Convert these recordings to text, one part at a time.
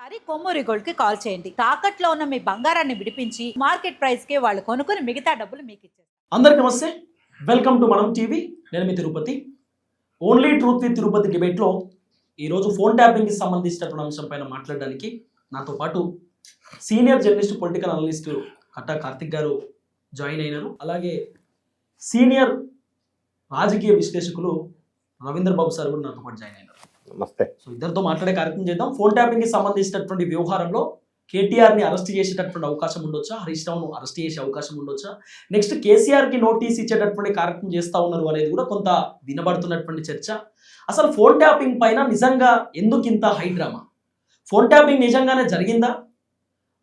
ఒకసారి కొమ్మూరి గోల్డ్ కి కాల్ చేయండి. తాకట్లో ఉన్న మీ బంగారాన్ని విడిపించి మార్కెట్ ప్రైస్ కి వాళ్ళు కొనుక్కుని మిగతా డబ్బులు మీకు ఇచ్చేస్తారు. అందరికీ నమస్తే, వెల్కమ్ టు మనం టీవీ. నేను మీ Tirupati. Only truth with Tirupati డిబేట్లో ఈరోజు ఫోన్ ట్యాపింగ్కి సంబంధించినటువంటి అంశం పైన మాట్లాడడానికి నాతో పాటు సీనియర్ జర్నలిస్ట్, పొలిటికల్ అనలిస్ట్ కట్టా కార్తిక్ గారు జాయిన్ అయినారు. అలాగే సీనియర్ రాజకీయ విశ్లేషకులు రవీంద్ర బాబు సార్ కూడా నాతో పాటు జాయిన్ అయినారు. నమస్తే. సో ఇద్దరితో మాట్లాడే కార్యక్రమం చేద్దాం. ఫోన్ ట్యాపింగ్కి సంబంధించినటువంటి వ్యవహారంలో కేటీఆర్ని అరెస్ట్ చేసేటటువంటి అవకాశం ఉండొచ్చా, హరీష్ రావును అరెస్ట్ చేసే అవకాశం ఉండొచ్చా, నెక్స్ట్ కేసీఆర్కి నోటీస్ ఇచ్చేటటువంటి కార్యక్రమం చేస్తూ ఉన్నారు అనేది కూడా కొంత వినబడుతున్నటువంటి చర్చ. అసలు ఫోన్ ట్యాపింగ్ పైన నిజంగా ఎందుకు ఇంత హై డ్రామా? ఫోన్ ట్యాపింగ్ నిజంగానే జరిగిందా?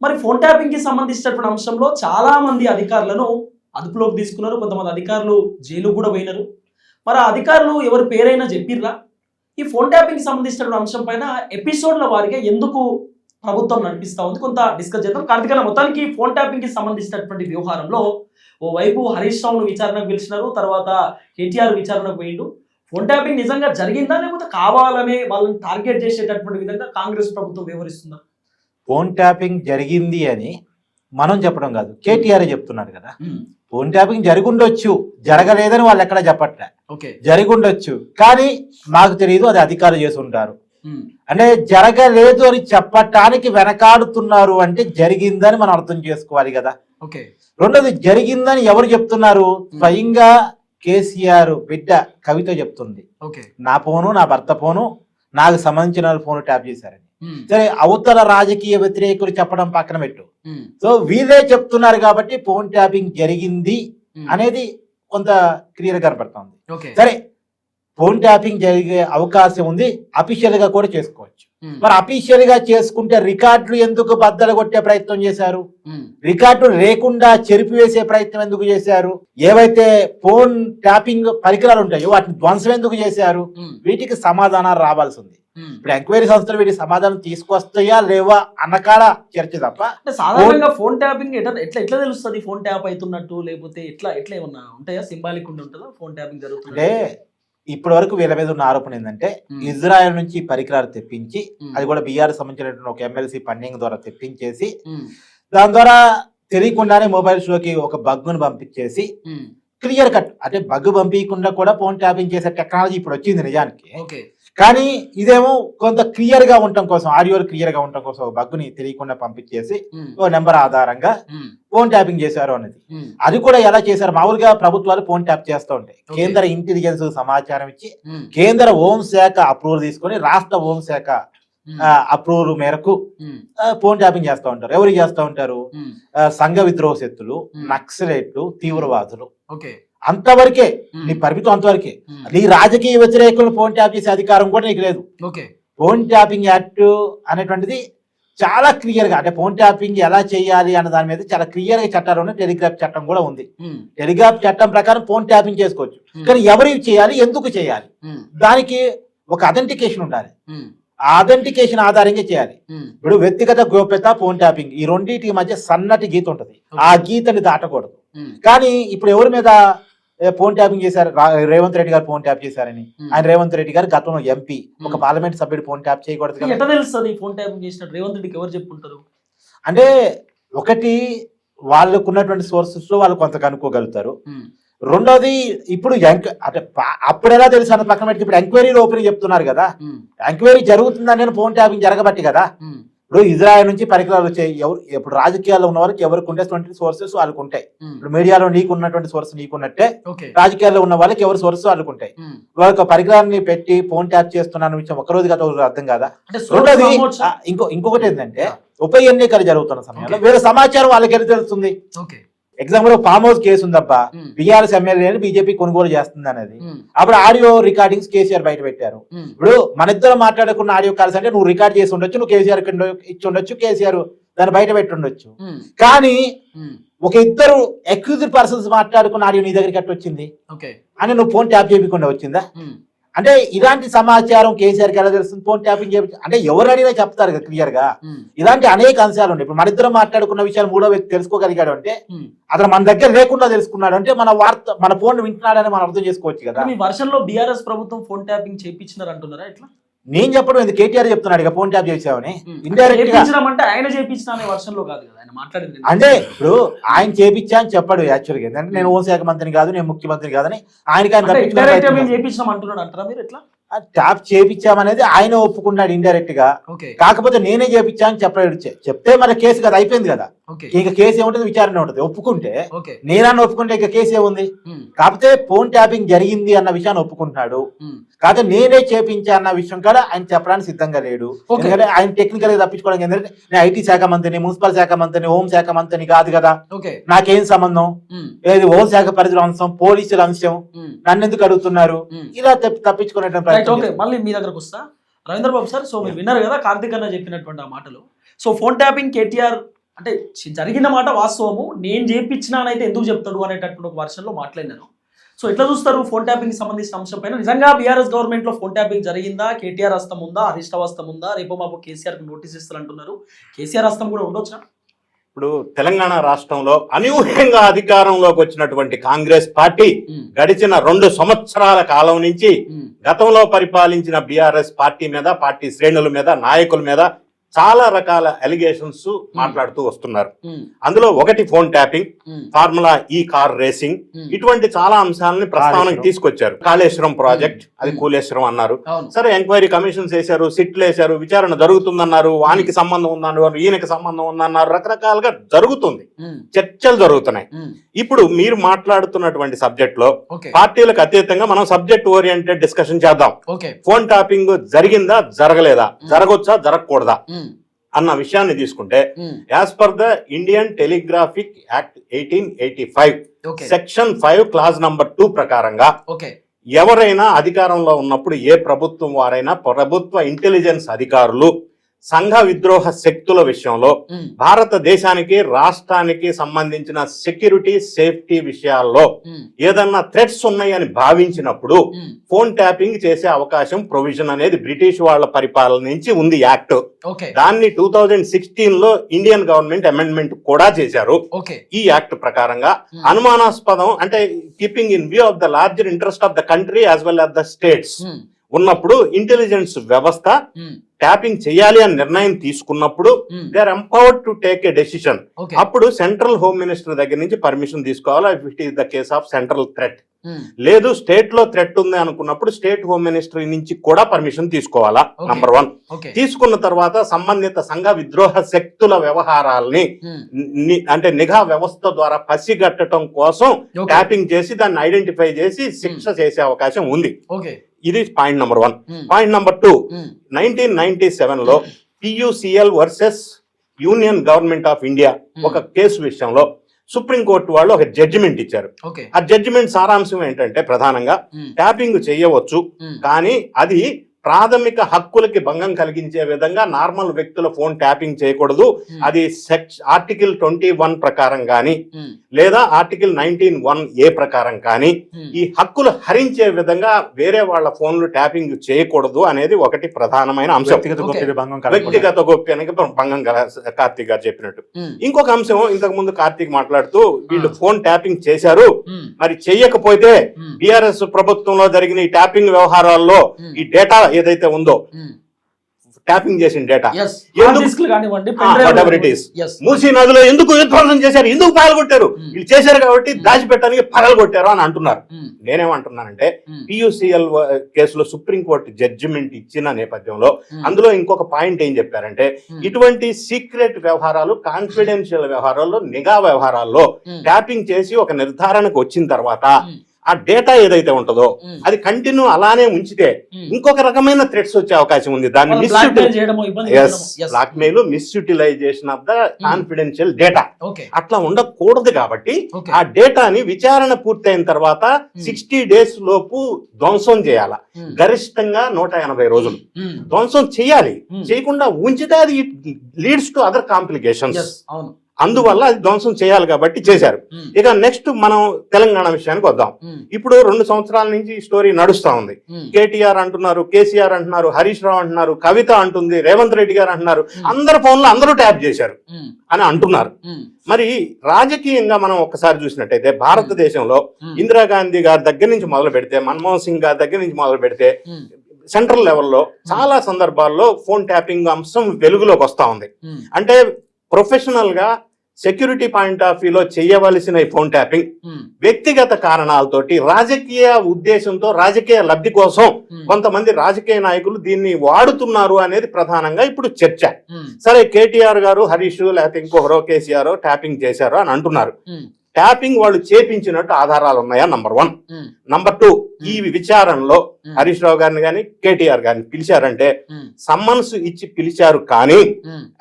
మరి ఫోన్ ట్యాపింగ్కి సంబంధించినటువంటి అంశంలో చాలామంది అధికారులను అదుపులోకి తీసుకున్నారు. కొంతమంది అధికారులు జైలు కూడా పోయినారు. మరి ఆ అధికారులు ఎవరి పేరైనా చెప్పిర్రా? ఈ ఫోన్ ట్యాపింగ్కి సంబంధించిన అంశం పైన ఎపిసోడ్ల వారిగా ఎందుకు ప్రభుత్వం నడిపిస్తూ ఉంది, కొంత డిస్కస్ చేద్దాం. కార్తికేయ, మొత్తానికి ఫోన్ ట్యాపింగ్కి సంబంధించినటువంటి వ్యవహారంలో ఓవైపు హరీష్ రావును విచారణకు పిలిచినారు, తర్వాత కేటీఆర్ విచారణకు పోయిండు. ఫోన్ ట్యాపింగ్ నిజంగా జరిగిందా, లేకపోతే కావాలనే వాళ్ళని టార్గెట్ చేసేటటువంటి విధంగా కాంగ్రెస్ ప్రభుత్వం వ్యవహరిస్తుందా? ఫోన్ ట్యాపింగ్ జరిగింది అని మనం చెప్పడం కాదు, కేటీఆర్ చెప్తున్నారు కదా. ఫోన్ ట్యాపింగ్ జరిగుండొచ్చు, జరగలేదని వాళ్ళు ఎక్కడ చెప్పట్లే. జరిగుండొచ్చు, కానీ మాకు తెలియదు, అది అధికారులు చేసి ఉంటారు. అంటే జరగలేదు అని చెప్పటానికి వెనకాడుతున్నారు అంటే జరిగిందని మనం అర్థం చేసుకోవాలి కదా. రెండోది, జరిగిందని ఎవరు చెప్తున్నారు? స్వయంగా కేసీఆర్ బిడ్డ కవిత చెప్తుంది. నా ఫోను, నా భర్త ఫోను, నాకు సంబంధించిన ఫోన్ ట్యాప్ చేశారని. సరే, అవతల రాజకీయ వ్యతిరేకులు చెప్పడం పక్కన పెట్టు. సో వీళ్ళే చెప్తున్నారు కాబట్టి ఫోన్ ట్యాపింగ్ జరిగింది అనేది కొంత క్లియర్ కనపడుతుంది. సరే, ఫోన్ ట్యాపింగ్ జరిగే అవకాశం ఉంది, అఫీషియల్ గా కూడా చేసుకోవచ్చు. మరి అఫీషియల్ గా చేసుకుంటే రికార్డులు ఎందుకు బద్దలు కొట్టే ప్రయత్నం చేశారు? రికార్డులు లేకుండా చెరిపివేసే ప్రయత్నం ఎందుకు చేశారు? ఏవైతే ఫోన్ ట్యాపింగ్ పరికరాలు ఉంటాయో వాటిని ధ్వంసం ఎందుకు చేశారు? వీటికి సమాధానాలు రావాల్సి ఉంది. ఇప్పుడు ఎంక్వైరీ సంస్థలు వీటి సమాధానం తీసుకొస్తాయా లేవా అన్నకాడ చర్చ తప్ప. సాధారణంగా ఫోన్ ట్యాపింగ్ ఎట్లా తెలుస్తుంది? ఫోన్ ట్యాప్ అవుతున్నట్టు, లేకపోతే ఎట్లా ఏమన్నా ఉంటాయా? సింబాలిక్ ఉంటుందా ఫోన్ ట్యాపింగ్ జరుగుతుంది? అంటే ఇప్పటి వరకు వీళ్ళ మీద ఉన్న ఆరోపణ ఏంటంటే ఇజ్రాయెల్ నుంచి పరికరాలు తెప్పించి, అది కూడా బీఆర్ సంబంధించినటువంటి ఒక ఎమ్మెల్సీ ఫండింగ్ ద్వారా తెప్పించేసి, దాని ద్వారా తెలియకుండానే మొబైల్స్ లోకి ఒక బగ్గును పంపించేసి క్లియర్ కట్, అంటే బగ్ పంపించకుండా కూడా ఫోన్ ట్యాపింగ్ చేసే టెక్నాలజీ ఇప్పుడు వచ్చింది నిజానికి. కానీ ఇదేమో కొంత క్లియర్ గా ఉండటం కోసం, ఆడియోలు క్లియర్ గా ఉండటం కోసం బగ్గుని తెలియకుండా పంపించేసి ఓ నెంబర్ ఆధారంగా ఫోన్ ట్యాపింగ్ చేశారు అనేది. అది కూడా ఎలా చేశారు? మామూలుగా ప్రభుత్వాలు ఫోన్ ట్యాప్ చేస్తూ ఉంటాయి. కేంద్ర ఇంటెలిజెన్స్ సమాచారం ఇచ్చి కేంద్ర హోంశాఖ అప్రూవల్ తీసుకొని రాష్ట్ర హోంశాఖ అప్రూవల్ మేరకు ఫోన్ ట్యాపింగ్ చేస్తూ ఉంటారు. ఎవరు చేస్తూ ఉంటారు? సంఘ విద్రోహ శక్తులు, నక్సలైట్లు, తీవ్రవాదులు. అంతవరకే నీ పరిమితం, అంతవరకే. నీ రాజకీయ వ్యతిరేకులను ఫోన్ ట్యాప్ చేసే అధికారం కూడా నీకు లేదు. ఫోన్ ట్యాపింగ్ యాక్ట్ అనేటువంటిది చాలా క్లియర్ గా, అంటే ఫోన్ ట్యాపింగ్ ఎలా చేయాలి అన్న దాని మీద చాలా క్లియర్ గా చట్టాలు ఉన్నాయి. టెలిగ్రాఫ్ చట్టం కూడా ఉంది. టెలిగ్రాఫ్ చట్టం ప్రకారం ఫోన్ ట్యాపింగ్ చేసుకోవచ్చు. కానీ ఎవరికి చేయాలి, ఎందుకు చేయాలి, దానికి ఒక అథెంటికేషన్ ఉండాలి. ఆ అథెంటికేషన్ ఆధారంగా చేయాలి. ఇప్పుడు వ్యక్తిగత గోప్యత, ఫోన్ ట్యాపింగ్, ఈ రెండింటి మధ్య సన్నటి గీత ఉంటది. ఆ గీతని దాటకూడదు. కానీ ఇప్పుడు ఎవరి మీద ఫోన్ ట్యాపింగ్ చేశారు? రేవంత్ రెడ్డి గారు ఫోన్ ట్యాప్ చేశారని. ఆయన రేవంత్ రెడ్డి గారు గతంలో ఎంపీ, ఒక పార్లమెంట్ సభ్యుడు ఫోన్ ట్యాప్ చేయకూడదు. ఎట్లా తెలుస్తుంది ఫోన్ ట్యాపింగ్ చేసినట్టు? రేవంత్ రెడ్డికి ఎవరు చెప్పుకుంటారు? అంటే ఒకటి, వాళ్ళకు ఉన్నటువంటి సోర్సెస్ లో వాళ్ళు కొంత కనుక్కోగలుగుతారు. రెండోది, ఇప్పుడు అంటే అప్పుడు ఎలా తెలుసు అన్న పక్కన పెట్టి ఇప్పుడు ఎంక్వైరీలో ఓపెన్ చెప్తున్నారు కదా. ఎంక్వైరీ జరుగుతుందని నేను ఫోన్ ట్యాపింగ్ జరగబట్టి కదా. ఇప్పుడు ఇజ్రాయెల్ నుంచి పరికరాలు వచ్చాయి. ఇప్పుడు రాజకీయాల్లో ఉన్న వాళ్ళకి ఎవరికి ఉండేటువంటి సోర్సెస్ వాళ్ళకు ఉంటాయి. ఇప్పుడు మీడియాలో నీకు ఉన్నటువంటి సోర్స్ నీకున్నట్టే రాజకీయాల్లో ఉన్న వాళ్ళకి ఎవరి సోర్స్ వాళ్ళకు ఉంటాయి. వాళ్ళకి పరికరాన్ని పెట్టి ఫోన్ ట్యాప్ చేస్తున్నాను విషయం ఒక రోజు కదా అర్థం కాదా. రెండోది, ఇంకొకటి ఏంటంటే ఉప ఎన్నికలు జరుగుతున్న సమయంలో వేరే సమాచారం వాళ్ళకి ఎలా తెలుస్తుంది? ఎగ్జాంపుల్ ఫామ్ హౌస్ కేసు ఉందబ్బా, బీఆర్ఎస్ ఎమ్మెల్యేని బీజేపీ కొనుగోలు చేస్తుంది అనేది. అప్పుడు ఆడియో రికార్డింగ్స్ కేసీఆర్ బయట పెట్టారు. ఇప్పుడు మన ఇద్దరు మాట్లాడుకున్న ఆడియో కాల్స్ అంటే నువ్వు రికార్డ్ చేసి ఉండొచ్చు, నువ్వు కేసీఆర్ ఇచ్చి ఉండొచ్చు, కేసీఆర్ దాన్ని బయట పెట్టి ఉండొచ్చు. కానీ ఒక ఇద్దరు అక్యూజ్డ్ పర్సన్స్ మాట్లాడుకున్న ఆడియో నీ దగ్గరికి ఎట్లా వచ్చింది అని నువ్వు ఫోన్ ట్యాప్ చేయకుండా వచ్చిందా? అంటే ఇలాంటి సమాచారం కేసీఆర్ కి ఎలా తెలుస్తుంది? ఫోన్ ట్యాపింగ్ అంటే ఎవరు అడిగినా చెప్తారు కదా క్లియర్ గా. ఇలాంటి అనేక అంశాలు ఉన్నాయి. ఇప్పుడు మన ఇద్దరం మాట్లాడుకున్న విషయాలు మూడో వ్యక్తి తెలుసుకోగలిగాడు అంటే అతను మన దగ్గర లేకుండా తెలుసుకున్నాడు అంటే మన ఫోన్ వింటున్నాడని మనం అర్థం చేసుకోవచ్చు కదా. మీ వర్షంలో బీఆర్ఎస్ ప్రభుత్వం ఫోన్ ట్యాపింగ్ చేయించినారు అంటున్నారా? ఎట్లా నేను చెప్పడం ఇది కేటీఆర్ చెప్తున్నాడు ఇక ఫోన్ ట్యాప్ చేసామని ఇండైరెక్ట్ గా. చేయించడం అంటే ఆయన చేయించిన అనే వర్షంలో కాదు కదా ఆయన మాట్లాడింది. అంటే ఇప్పుడు ఆయన చేపించా అని చెప్పాడు యాక్చువల్గా. ఎందుకంటే నేను హోంశాఖ మంత్రిని కాదు, నేను ముఖ్యమంత్రి కాదని ఆయనకి ఆయన ఇండైరెక్ట్ గా మేము చేయించినాం అంటున్నాడు అంటారా మీరు ఎట్లా? ట్యాప్ చేపించామనేది ఆయన ఒప్పుకున్నాడు ఇండైరెక్ట్ గా. ఓకే కాకపోతే నేనే చేపించా అని చెప్పాడు. చెప్తే మన కేసు కదా అయిపోయింది కదా. ఓకే ఇక కేసు ఏముంటుంది, విచారణ ఉంటుంది. ఒప్పుకుంటే ఓకే నేనన్నా ఒప్పుకుంటే ఇక కేసు ఏముంది. కాకపోతే ఫోన్ ట్యాపింగ్ జరిగింది అన్న విషయాన్ని ఒప్పుకుంటున్నాడు. కాకపోతే నేనే చేపించా అన్న విషయం కూడా ఆయన చెప్పడానికి సిద్ధంగా లేడు. ఎందుకంటే ఆయన టెక్నికల్ గా తప్పించుకోవడానికి, ఎందుకంటే నేను ఐటీ శాఖ మంత్రిని, మున్సిపల్ శాఖ మంత్రిని, హోం శాఖ మంత్రిని కాదు కదా. నాకేం సంబంధం, ఏది హోం శాఖ పరిధిలో అంశం, పోలీసుల అంశం, నన్ను ఎందుకు అడుగుతున్నారు, ఇలా తప్పించుకునే ఓకే మళ్ళీ మీ దగ్గరకు వస్తా రవీంద్ర బాబు సార్. సో మీరు విన్నారు కదా కార్తిక్ అన్న చెప్పినటువంటి ఆ మాటలు. సో ఫోన్ ట్యాపింగ్ కేటీఆర్ అంటే జరిగిన మాట వాస్తవము, నేను చేయించినానైతే ఎందుకు చెప్తాడు అనేటటువంటి ఒక వర్షన్లో మాట్లాడినాను. సో ఎట్లా చూస్తారు ఫోన్ ట్యాపింగ్ సంబంధించిన అంశం పైన? నిజంగా బీఆర్ఎస్ గవర్నమెంట్ లో ఫోన్ ట్యాపింగ్ జరిగిందా? కేటీఆర్ హస్తం ఉందా, హరీష్ రావు హస్తం ఉందా? రేపు మాకు కేసీఆర్ కు నోటీస్ ఇస్తారంటున్నారు. కేసీఆర్ హస్తం కూడా ఉండొచ్చా? ఇప్పుడు తెలంగాణ రాష్ట్రంలో అనూహ్యంగా అధికారంలోకి వచ్చినటువంటి కాంగ్రెస్ పార్టీ గడిచిన 2 సంవత్సరాల కాలం నుంచి గతంలో పరిపాలించిన బీఆర్ఎస్ పార్టీ మీద, పార్టీ శ్రేణుల మీద, నాయకుల మీద చాలా రకాల అలిగేషన్స్ మాట్లాడుతూ వస్తున్నారు. అందులో ఒకటి ఫోన్ ట్యాపింగ్, ఫార్ములా ఈ కార్ రేసింగ్, ఇటువంటి చాలా అంశాలని ప్రస్తావనకు తీసుకొచ్చారు. కాళేశ్వరం ప్రాజెక్ట్ అది కూలేశ్వరం అన్నారు. సరే ఎంక్వైరీ కమిషన్స్ వేశారు, సిట్లు వేశారు, విచారణ జరుగుతుందన్నారు, వానికి సంబంధం ఉందన్నారు, ఈయనకి సంబంధం ఉందన్నారు, రకరకాలుగా జరుగుతుంది, చర్చలు జరుగుతున్నాయి. ఇప్పుడు మీరు మాట్లాడుతున్నటువంటి సబ్జెక్ట్ లో పార్టీలకు అతీతంగా మనం సబ్జెక్ట్ ఓరియంటెడ్ డిస్కషన్ చేద్దాం. ఫోన్ ట్యాపింగ్ జరిగిందా, జరగలేదా, జరగొచ్చా, జరగకూడదా అన్న విషయాన్ని తీసుకుంటే as per the Indian telegraphic act 1885 section 5 clause number 2 ప్రకారంగా ఎవరైనా అధికారంలో ఉన్నప్పుడు ఏ ప్రభుత్వం వారైనా ప్రభుత్వ ఇంటెలిజెన్స్ అధికారులు సంఘ విద్రోహ శక్తుల విషయంలో భారతదేశానికి, రాష్ట్రానికి సంబంధించిన సెక్యూరిటీ సేఫ్టీ విషయాల్లో ఏదన్నా థ్రెట్స్ ఉన్నాయని భావించినప్పుడు ఫోన్ ట్యాపింగ్ చేసే అవకాశం ప్రొవిజన్ అనేది బ్రిటిష్ వాళ్ళ పరిపాలన నుంచి ఉంది యాక్ట్. దాన్ని 2016 లో ఇండియన్ గవర్నమెంట్ అమెండ్మెంట్ కూడా చేశారు. ఈ యాక్ట్ ప్రకారంగా అనుమానాస్పదం అంటే keeping in view of the larger interest of the country as well as the states ఉన్నప్పుడు ఇంటెలిజెన్స్ వ్యవస్థ ట్యాపింగ్ చేయాలి అని నిర్ణయం తీసుకున్నప్పుడు they are empowered to take a decision. అప్పుడు సెంట్రల్ హోమ్ మినిస్టర్ దగ్గర నుంచి పర్మిషన్ తీసుకోవాలా if it is the case of central threat. లేదు స్టేట్ లో థ్రెట్ ఉంది అనుకున్నప్పుడు స్టేట్ హోమ్ మినిస్ట్రీ నుంచి కూడా పర్మిషన్ తీసుకోవాలా. నంబర్ 1 తీసుకున్న తర్వాత సంబంధిత సంఘ విద్రోహ శక్తుల వ్యవహారాల్ని అంటే నిఘా వ్యవస్థ ద్వారా పసిగట్టడం కోసం ట్యాపింగ్ చేసి దాన్ని ఐడెంటిఫై చేసి శిక్ష చేసే అవకాశం ఉంది. ఇది పాయింట్ నంబర్ 1. పాయింట్ నంబర్ 2, 1997 లో PUCL versus union government of India ఒక కేసు విషయంలో సుప్రీంకోర్టు వాళ్ళు ఒక జడ్జిమెంట్ ఇచ్చారు. ఆ జడ్జిమెంట్ సారాంశం ఏంటంటే ప్రధానంగా ట్యాపింగ్ చేయవచ్చు, కానీ అది ప్రాథమిక హక్కులకి భంగం కలిగించే విధంగా నార్మల్ వ్యక్తుల ఫోన్ ట్యాపింగ్ చేయకూడదు. అది ఆర్టికల్ 21 ప్రకారం కానీ లేదా ఆర్టికల్ 19(1)A ప్రకారం కానీ ఈ హక్కులు హరించే విధంగా వేరే వాళ్ళ ఫోన్లు ట్యాపింగ్ చేయకూడదు అనేది ఒకటి ప్రధానమైన అంశం. వ్యక్తిగత గోప్యానికి భంగం కార్తీక్ గారు చెప్పినట్టు. ఇంకొక అంశం ఇంతకు ముందు కార్తీక్ మాట్లాడుతూ వీళ్ళు ఫోన్ ట్యాపింగ్ చేశారు, మరి చెయ్యకపోతే బీఆర్ఎస్ ప్రభుత్వంలో జరిగిన ఈ ట్యాపింగ్ వ్యవహారాల్లో ఈ డేటా ఏదైతే ఉందో ట్యాపింగ్ చేసిన డేటా మూసీ నదిలో ఎందుకు విధ్వంసం చేశారు, ఎందుకు పగలగొట్టారు, వీళ్ళు చేశారు కాబట్టి దాచిపెట్టడానికి పగలగొట్టారు అని అంటున్నారు. నేనేమంటున్నానంటే PUCL కేసులో సుప్రీంకోర్టు జడ్జిమెంట్ ఇచ్చిన నేపథ్యంలో అందులో ఇంకొక పాయింట్ ఏం చెప్పారంటే ఇటువంటి సీక్రెట్ వ్యవహారాలు, కాన్ఫిడెన్షియల్ వ్యవహారాల్లో, నిఘా వ్యవహారాల్లో ట్యాపింగ్ చేసి ఒక నిర్ధారణకు వచ్చిన తర్వాత ఆ డేటా ఏదైతే ఉంటుందో అది కంటిన్యూ అలానే ఉంచితే ఇంకొక రకమైన థ్రెట్స్ వచ్చే అవకాశం ఉంది. దాన్ని blackmail, misutilisation of the confidential data అట్లా ఉండకూడదు. కాబట్టి ఆ డేటాని విచారణ పూర్తయిన తర్వాత 60 days లోపు ధ్వంసం చేయాల. గరిష్టంగా 180 రోజులు ధ్వంసం చేయాలి. చేయకుండా ఉంచితే అది లీడ్స్ టు అదర్ కాంప్లికేషన్స్. అందువల్ల అది ధ్వంసం చేయాలి కాబట్టి చేశారు. ఇక నెక్స్ట్ మనం తెలంగాణ విషయానికి వద్దాం. ఇప్పుడు 2 సంవత్సరాల నుంచి ఈ స్టోరీ నడుస్తా ఉంది. కేటీఆర్ అంటున్నారు, కేసీఆర్ అంటున్నారు, హరీష్ రావు అంటున్నారు, కవిత అంటుంది, రేవంత్ రెడ్డి గారు అంటున్నారు, అందరు ఫోన్లు అందరూ ట్యాప్ చేశారు అని అంటున్నారు. మరి రాజకీయంగా మనం ఒక్కసారి చూసినట్టయితే భారతదేశంలో ఇందిరాగాంధీ గారి దగ్గర నుంచి మొదలు పెడితే, మన్మోహన్ సింగ్ గారి దగ్గర నుంచి మొదలు పెడితే సెంట్రల్ లెవెల్లో చాలా సందర్భాల్లో ఫోన్ ట్యాపింగ్ అంశం వెలుగులోకి వస్తా ఉంది. అంటే ప్రొఫెషనల్ గా సెక్యూరిటీ పాయింట్ ఆఫ్ వ్యూలో చేయవలసిన ఈ ఫోన్ ట్యాపింగ్ వ్యక్తిగత కారణాలతోటి రాజకీయ ఉద్దేశంతో రాజకీయ లబ్ధి కోసం కొంతమంది రాజకీయ నాయకులు దీన్ని వాడుతున్నారు అనేది ప్రధానంగా ఇప్పుడు చర్చ. సరే, కేటీఆర్ గారు, హరీష్ లేకపోతే ఇంకొకరో కేసీఆర్ ట్యాపింగ్ చేశారు అని అంటున్నారు. ట్యాపింగ్ వాళ్ళు చేపించినట్టు ఆధారాలు ఉన్నాయా? నంబర్ 1. నంబర్ 2, ఈ విచారణలో హరీష్ రావు గారిని కానీ కేటీఆర్ గారిని పిలిచారంటే సమ్మన్స్ ఇచ్చి పిలిచారు, కానీ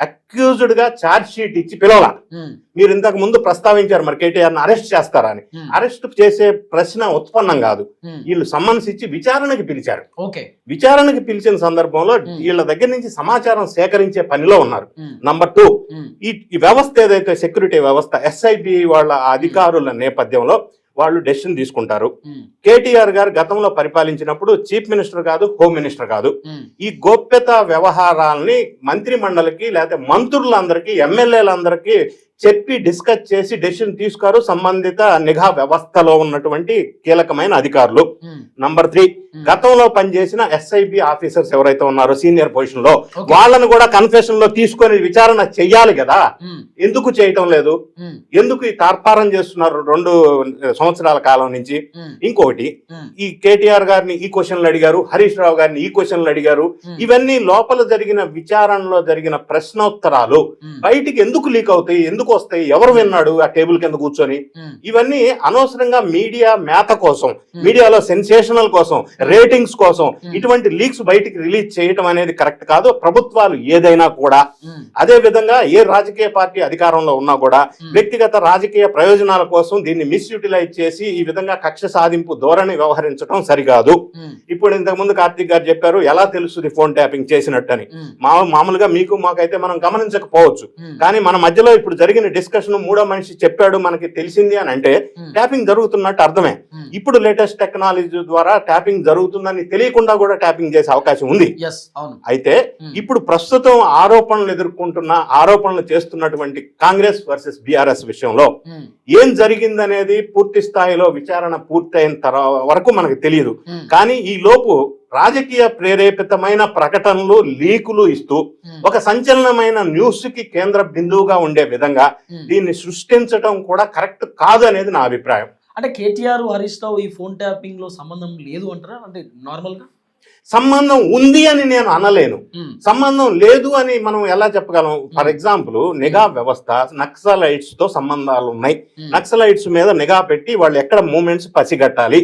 అక్యూజ్డ్ గా ఛార్జ్ షీట్ ఇచ్చి పిలవాల. మీరు ఇంతకు ముందు ప్రస్తావించారు మరి కేటీఆర్ ని అరెస్ట్ చేస్తారని. అరెస్ట్ చేసే ప్రశ్న ఉత్పన్నం కాదు. వీళ్ళు సమ్మన్స్ ఇచ్చి విచారణకి పిలిచారు. విచారణకి పిలిచిన సందర్భంలో వీళ్ళ దగ్గర నుంచి సమాచారం సేకరించే పనిలో ఉన్నారు. నంబర్ 2, ఈ వ్యవస్థ ఏదైతే సెక్యూరిటీ వ్యవస్థ ఎస్ఐబి వాళ్ళ అధికారుల నేపథ్యంలో వాళ్ళు డెసిషన్ తీసుకుంటారు. కేటీఆర్ గారు గతంలో పరిపాలించినప్పుడు చీఫ్ మినిస్టర్ కాదు, హోమ్ మినిస్టర్ కాదు. ఈ గోప్యత వ్యవహారాలని మంత్రి మండలికి లేకపోతే మంత్రులందరికీ, ఎమ్మెల్యేలందరికీ చెప్పి డిస్కస్ చేసి డెసిషన్ తీసుకారు సంబంధిత నిఘా వ్యవస్థలో ఉన్నటువంటి కీలకమైన అధికారులు. నంబర్ 3, గతంలో పనిచేసిన ఎస్ఐబి ఆఫీసర్స్ ఎవరైతే ఉన్నారో సీనియర్ పొజిషన్ లో, వాళ్ళను కూడా కన్ఫెషన్ లో తీసుకొని విచారణ చెయ్యాలి కదా. ఎందుకు చేయటం లేదు? ఎందుకు ఈ తార్పారం చేస్తున్నారు 2 సంవత్సరాల కాలం నుంచి? ఇంకొకటి, ఈ కేటీఆర్ గారిని ఈ క్వశ్చన్లు అడిగారు, హరీష్ రావు గారిని ఈ క్వశ్చన్లు అడిగారు. ఇవన్నీ లోపల జరిగిన విచారణలో జరిగిన ప్రశ్నోత్తరాలు బయటికి ఎందుకు లీక్ అవుతాయి, ఎందుకు వస్తాయి, ఎవరు విన్నాడు ఆ టేబుల్ కింద కూర్చొని? ఇవన్నీ అనవసరంగా మీడియా మేత కోసం, మీడియాలో సెన్సేషనల్ కోసం, రేటింగ్స్ కోసం ఇటువంటి లీక్స్ బయటికి రిలీజ్ చేయటం అనేది కరెక్ట్ కాదు. ప్రభుత్వాలు ఏదైనా కూడా అదే విధంగా ఏ రాజకీయ పార్టీ అధికారంలో ఉన్నా కూడా వ్యక్తిగత రాజకీయ ప్రయోజనాల కోసం దీన్ని మిస్యూటిలైజ్ చేసి ఈ విధంగా కక్ష సాధింపు ధోరణి వ్యవహరించడం సరికాదు. ఇప్పుడు ఇంతకుముందు కార్తీక్ గారు చెప్పారు ఎలా తెలుస్తుంది ఫోన్ ట్యాపింగ్ చేసినట్టని. మామూలుగా మీకు మాకైతే మనం గమనించకపోవచ్చు, కానీ మన మధ్యలో ఇప్పుడు జరిగిన డిస్కషన్ 3వ మనిషి చెప్పాడు మనకి తెలిసింది అని అంటే ట్యాపింగ్ జరుగుతున్నట్టు అర్థమే. ఇప్పుడు లేటెస్ట్ టెక్నాలజీ ద్వారా ట్యాపింగ్ జరుగుతుందని తెలియకుండా కూడా ట్యాపింగ్ చేసే అవకాశం ఉంది. అయితే ఇప్పుడు ప్రస్తుతం ఆరోపణలు చేస్తున్నటువంటి కాంగ్రెస్ వర్సెస్ బీఆర్ఎస్ విషయంలో ఏం జరిగిందనేది పూర్తి స్థాయిలో విచారణ పూర్తయిన వరకు మనకు తెలియదు. కానీ ఈ లోపు రాజకీయ ప్రేరేపితమైన ప్రకటనలు, లీకులు ఇస్తూ ఒక సంచలనమైన న్యూస్ కి కేంద్ర బిందువుగా ఉండే విధంగా దీన్ని సృష్టించడం కూడా కరెక్ట్ కాదు అనేది నా అభిప్రాయం. అంటే కేటీఆర్, హరీష్ రావు ఈ ఫోన్ ట్యాపింగ్ లో సంబంధం లేదు అంటారా? అంటే నార్మల్ గా సంబంధం ఉంది అని నేను అనలేను, సంబంధం లేదు అని మనం ఎలా చెప్పగలం? ఫర్ ఎగ్జాంపుల్, నిఘా వ్యవస్థ నక్సలైట్స్ తో సంబంధాలు ఉన్నాయి. నక్సలైట్స్ మీద నిఘా పెట్టి వాళ్ళు ఎక్కడ మూమెంట్స్ పసిగట్టాలి.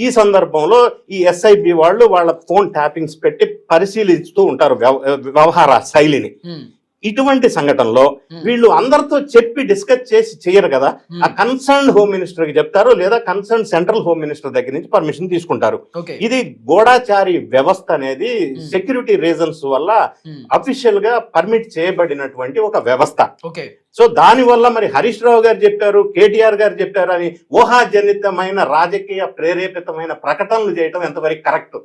ఈ సందర్భంలో ఈ ఎస్ఐబి వాళ్ళు వాళ్ళ ఫోన్ ట్యాపింగ్స్ పెట్టి పరిశీలిస్తూ ఉంటారు వ్యవహార శైలిని. ఇటువంటి సంఘటనలో వీళ్ళు అందరితో చెప్పి డిస్కస్ చేసి చేయరు కదా. ఆ కన్సర్న్ హోమ్ మినిస్టర్ కి చెప్తారు, లేదా కన్సర్న్ సెంట్రల్ హోమ్ మినిస్టర్ దగ్గర నుంచి పర్మిషన్ తీసుకుంటారు. ఇది గూఢాచారి వ్యవస్థ అనేది సెక్యూరిటీ రీజన్స్ వల్ల అఫీషియల్ గా పర్మిట్ చేయబడినటువంటి ఒక వ్యవస్థ. సో దాని వల్ల మరి హరీష్ రావు గారు చెప్పారు, కేటీఆర్ గారు చెప్పారు అని ఊహాజనితమైన రాజకీయ ప్రేరేపితమైన ప్రకటనలు చేయటం ఎంతవరకు కరెక్ట్?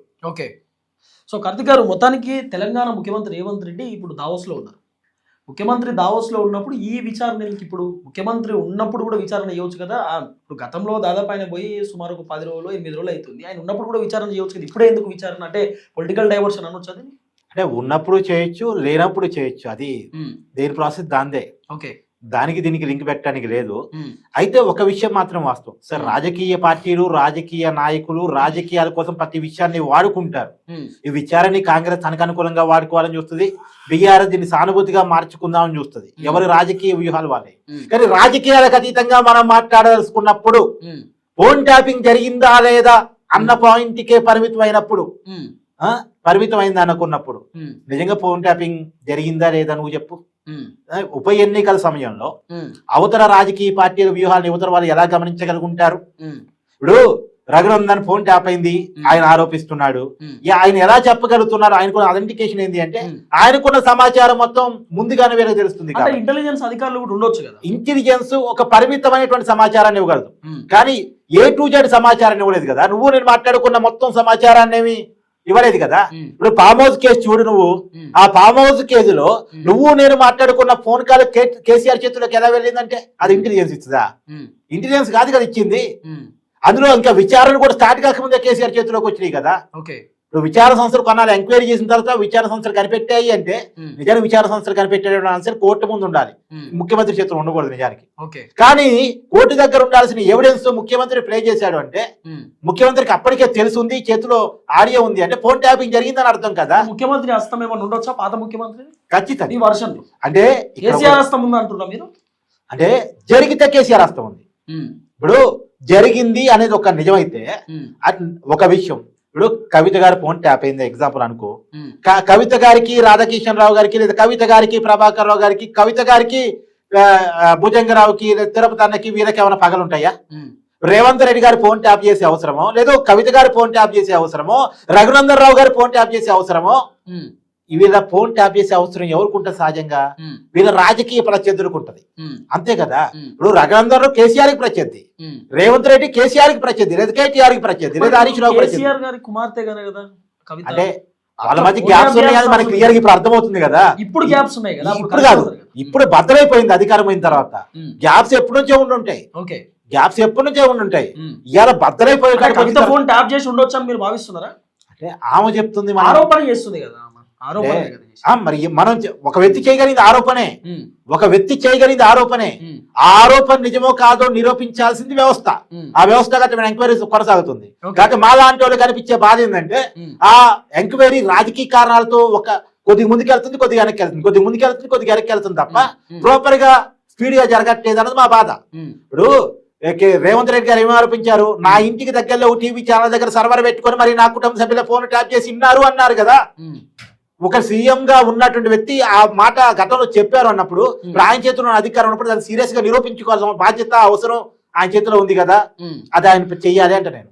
సో కార్తిక్ గారు, మొత్తానికి తెలంగాణ ముఖ్యమంత్రి రేవంత్ రెడ్డి ఇప్పుడు దావోస్ లో ఉన్నారు. ముఖ్యమంత్రి దావోస్ లో ఉన్నప్పుడు ఈ విచారణ, ఇప్పుడు ముఖ్యమంత్రి ఉన్నప్పుడు కూడా విచారణ చేయవచ్చు కదా. ఇప్పుడు గతంలో దాదాపు ఆయన పోయి సుమారు 10 రోజులు 8 రోజులు అవుతుంది. ఆయన ఉన్నప్పుడు కూడా విచారణ చేయవచ్చు కదా. ఇప్పుడే ఎందుకు విచారణ? అంటే పొలిటికల్ డైవర్షన్ అనొచ్చు అది. అంటే ఉన్నప్పుడు చేయొచ్చు, లేనప్పుడు చేయొచ్చు. అది దేని ప్రాసెస్ దాందే. దానికి దీనికి లింక్ పెట్టడానికి లేదు. అయితే ఒక విషయం మాత్రం వాస్తవం సార్, రాజకీయ పార్టీలు, రాజకీయ నాయకులు రాజకీయాల కోసం ప్రతి విషయాన్ని వాడుకుంటారు. ఈ విచారాన్ని కాంగ్రెస్ తనకు అనుకూలంగా వాడుకోవాలని చూస్తుంది, బీఆర్ఎస్ దీన్ని సానుభూతిగా మార్చుకుందామని చూస్తుంది. ఎవరి రాజకీయ వ్యూహాలు వాళ్ళే. కానీ రాజకీయాలకు అతీతంగా మనం మాట్లాడాల్సుకున్నప్పుడు ఫోన్ ట్యాపింగ్ జరిగిందా లేదా అన్న పాయింట్కే పరిమితమైనప్పుడు, పరిమితమైంది అనుకున్నప్పుడు నిజంగా ఫోన్ ట్యాపింగ్ జరిగిందా లేదా నువ్వు చెప్పు. ఉప ఎన్నికల సమయంలో అవతల రాజకీయ పార్టీల వ్యూహాలను యువతల వాళ్ళు ఎలా గమనించగలుగుంటారు? ఇప్పుడు రఘునందన్ ఫోన్ ట్యాప్ అయింది ఆయన ఆరోపిస్తున్నాడు. ఆయన ఎలా చెప్పగలుగుతున్నారు? ఆయనకున్న ఐడెంటిఫికేషన్ ఏంటి అంటే ఆయనకున్న సమాచారం మొత్తం ముందుగానే వేరే తెలుస్తుంది. ఇంటెలిజెన్స్ అధికారులు కూడా ఉండొచ్చు కదా. ఇంటెలిజెన్స్ ఒక పరిమితమైనటువంటి సమాచారాన్ని ఇవ్వగలదు, కానీ A to Z సమాచారాన్ని ఇవ్వలేదు కదా. నువ్వు నేను మాట్లాడుకున్న మొత్తం సమాచారాన్ని ఏమి ఇవ్వలేదు కదా. ఇప్పుడు ఫామ్ హౌస్ కేసు చూడు, నువ్వు ఆ ఫామ్ హౌస్ కేసులో నువ్వు నేను మాట్లాడుకున్న ఫోన్ కాల్ కేసీఆర్ చేతుల్లోకి ఎలా వెళ్ళిందంటే అది ఇంటెలిజెన్స్ ఇస్తుందా? ఇంటెలిజెన్స్ కాదు కదా ఇచ్చింది. అందులో ఇంకా విచారణ కూడా స్టార్ట్ కాకముందే కేసీఆర్ చేతిలోకి వచ్చినాయి కదా. ఇప్పుడు విచార సంస్థలు కొన్నాళ్ళు ఎంక్వైరీ చేసిన తర్వాత విచార సంస్థలు కనిపెట్టాయి అంటే నిజానికి విచార సంస్థలు కనిపెట్టే ఆన్సర్ కోర్టు ముందు ఉండాలి, ముఖ్యమంత్రి చేతులు ఉండకూడదు నిజానికి. కానీ కోర్టు దగ్గర ఉండాల్సిన ఎవిడెన్స్ తో ముఖ్యమంత్రి ప్లే చేశాడు అంటే ముఖ్యమంత్రికి అప్పటికే తెలుసుంది, చేతిలో ఆడియో ఉంది అంటే ఫోన్ ట్యాపింగ్ జరిగిందని అర్థం కదా. ముఖ్యమంత్రి హస్తం ఏమైనా ఉండొచ్చా పాత ముఖ్యమంత్రి? ఖచ్చితంగా ఈ వర్షన్లో అంటే కేసీఆర్ హస్తం ఉంది అంటున్నా మీరు? అంటే జరిగితే కేసీఆర్ హస్తం ఉంది. ఇప్పుడు జరిగింది అనేది ఒక నిజమైతే ఒక విషయం, ఇప్పుడు కవిత గారి ఫోన్ ట్యాప్ అయింది ఎగ్జాంపుల్ అనుకో, కవిత గారికి రాధాకిషన్ రావు గారికి లేదా కవిత గారికి ప్రభాకర్ రావు గారికి కవిత గారికి భుజంగరావుకి తిరుపతి అన్నకి వీళ్ళకి ఏమైనా పగలుంటాయా? రేవంత్ రెడ్డి గారి ఫోన్ ట్యాప్ చేసే అవసరమో, లేదు కవిత గారి ఫోన్ ట్యాప్ చేసే అవసరమో, రఘునందన్ రావు గారి ఫోన్ ట్యాప్ చేసే అవసరమో, వీళ్ళ ఫోన్ ట్యాప్ చేసే అవసరం ఎవరికి ఉంటుంది? సహజంగా వీళ్ళ రాజకీయ ప్రత్యర్థులకు ఉంటది, అంతే కదా. ఇప్పుడు రఘునందన్ కేసీఆర్ కి ప్రత్యర్థి, రేవంత్ రెడ్డి కేసీఆర్ కి ప్రత్యర్థి, లేదా కేటీఆర్ కి ప్రత్యర్థి, లేదా హరీష్ రావు ప్రత్యర్థి. కుమార్తె కదా అంటే వాళ్ళ మధ్య గ్యాప్స్ ఉన్నాయి కదా మనకి క్లియర్ గా ఇప్పుడు అర్థమవుతుంది కదా. ఇప్పుడు గ్యాప్స్ ఉన్నాయి కదా, ఇప్పుడు కాదు, ఇప్పుడు బద్దలైపోయింది అధికారం అయిన తర్వాత. గ్యాప్స్ ఎప్పటి నుంచే ఉండుంటాయి, గ్యాప్స్ ఎప్పటి నుంచే ఉండుంటాయి. ఇవాళ బద్దలైపోయి ఫోన్ ట్యాప్ చేసి ఉండొచ్చు అని మీరు భావిస్తున్నారా? అంటే ఆమె చెప్తుంది, ఆరోపణ చేస్తుంది కదా. మరి మనం ఒక వ్యక్తి చేయగలిగింది ఆరోపణే, ఒక వ్యక్తి చేయగలిగింది ఆరోపణే. ఆ ఆరోపణ నిజమో కాదో నిరూపించాల్సింది వ్యవస్థ. ఆ వ్యవస్థ గట్ట ఎంక్వైరీ కొనసాగుతుంది. కాబట్టి మా లాంటి వాళ్ళు కనిపించే బాధ ఏంటంటే ఆ ఎంక్వైరీ రాజకీయ కారణాలతో కొద్దిగా ముందుకెళ్తుంది, కొద్దిగా వెనక్కి వెళ్తుంది, కొద్దిగా ముందుకెళ్తుంది, కొద్దిగా వెనక్కి వెళ్తుంది తప్ప ప్రాపర్ గా స్పీడ్ గా జరగట్లేదు అన్నది మా బాధ. ఇప్పుడు రేవంత్ రెడ్డి గారు ఏమి ఆరోపించారు? నా ఇంటికి దగ్గరలో టీవీ ఛానల్ దగ్గర సర్వర్ పెట్టుకొని మరి నా కుటుంబ సభ్యుల ఫోన్ ట్యాప్ చేసి ఇన్నారు అన్నారు కదా. ఒక సీఎం గా ఉన్నటువంటి వ్యక్తి ఆ మాట గతంలో చెప్పారు అన్నప్పుడు ఆయన చేతిలో అధికారం ఉన్నప్పుడు దాన్ని సీరియస్ గా నిరూపించుకోవాల్సిన బాధ్యత అవసరం ఆయన చేతిలో ఉంది కదా, అది ఆయన చెయ్యాలి అంటే నేను.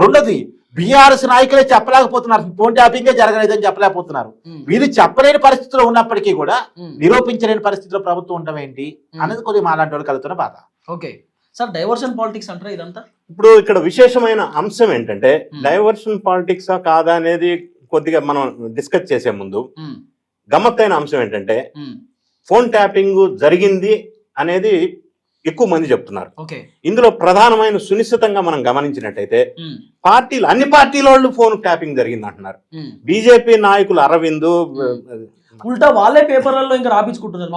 రెండోది, బీఆర్ఎస్ నాయకులే చెప్పలేకపోతున్నారు, ఫోన్ ట్యాపింగే జరగలేదని చెప్పలేకపోతున్నారు. వీళ్ళు చెప్పలేని పరిస్థితిలో ఉన్నప్పటికీ కూడా నిరూపించలేని పరిస్థితిలో ప్రభుత్వం ఉండడం ఏంటి అనేది కొద్దిగా మాలాంటి వాళ్ళు కలుగుతున్న బాధ. ఓకే సార్, డైవర్షన్ పాలిటిక్స్ అంటారా ఇదంతా? ఇప్పుడు ఇక్కడ విశేషమైన అంశం ఏంటంటే డైవర్షన్ పాలిటిక్సా కాదా అనేది కొద్దిగా మనం డిస్కస్ చేసే ముందు గమ్మత్తైన అంశం ఏంటంటే ఫోన్ ట్యాపింగ్ జరిగింది అనేది ఎక్కువ మంది చెప్తున్నారు. ఇందులో ప్రధానమైన సునిశ్చితంగా మనం గమనించినట్టయితే అన్ని పార్టీల వాళ్ళు ఫోన్ ట్యాపింగ్ జరిగింది అంటున్నారు. బీజేపీ నాయకులు అరవింద్ ఉల్టా వాళ్ళే పేపర్లలో ఇంకా రాపించుకుంటున్నారు.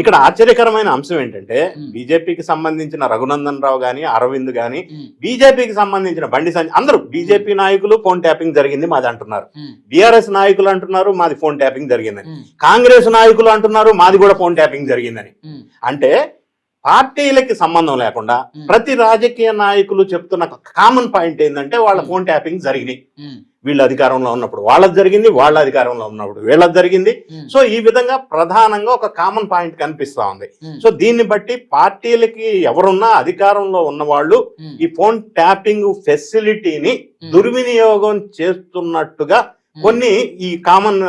ఇక్కడ ఆశ్చర్యకరమైన అంశం ఏంటంటే బీజేపీకి సంబంధించిన రఘునందన్ రావు గాని అరవింద్ గాని బీజేపీకి సంబంధించిన బండి సంజయ్ అందరూ బీజేపీ నాయకులు ఫోన్ ట్యాపింగ్ జరిగింది మాది అంటున్నారు, బీఆర్ఎస్ నాయకులు అంటున్నారు మాది ఫోన్ ట్యాపింగ్ జరిగిందని, కాంగ్రెస్ నాయకులు అంటున్నారు మాది కూడా ఫోన్ ట్యాపింగ్ జరిగిందని. అంటే పార్టీలకి సంబంధం లేకుండా ప్రతి రాజకీయ నాయకులు చెప్తున్న కామన్ పాయింట్ ఏంటంటే వాళ్ళ ఫోన్ ట్యాపింగ్ జరిగినాయి. వీళ్ళ అధికారంలో ఉన్నప్పుడు వాళ్ళది జరిగింది, వాళ్ళ అధికారంలో ఉన్నప్పుడు వీళ్ళది జరిగింది. సో ఈ విధంగా ప్రధానంగా ఒక కామన్ పాయింట్ కనిపిస్తా ఉంది. సో దీన్ని బట్టి పార్టీలకి ఎవరున్నా అధికారంలో ఉన్న వాళ్ళు ఈ ఫోన్ ట్యాపింగ్ ఫెసిలిటీని దుర్వినియోగం చేస్తున్నట్టుగా కొన్ని ఈ కామన్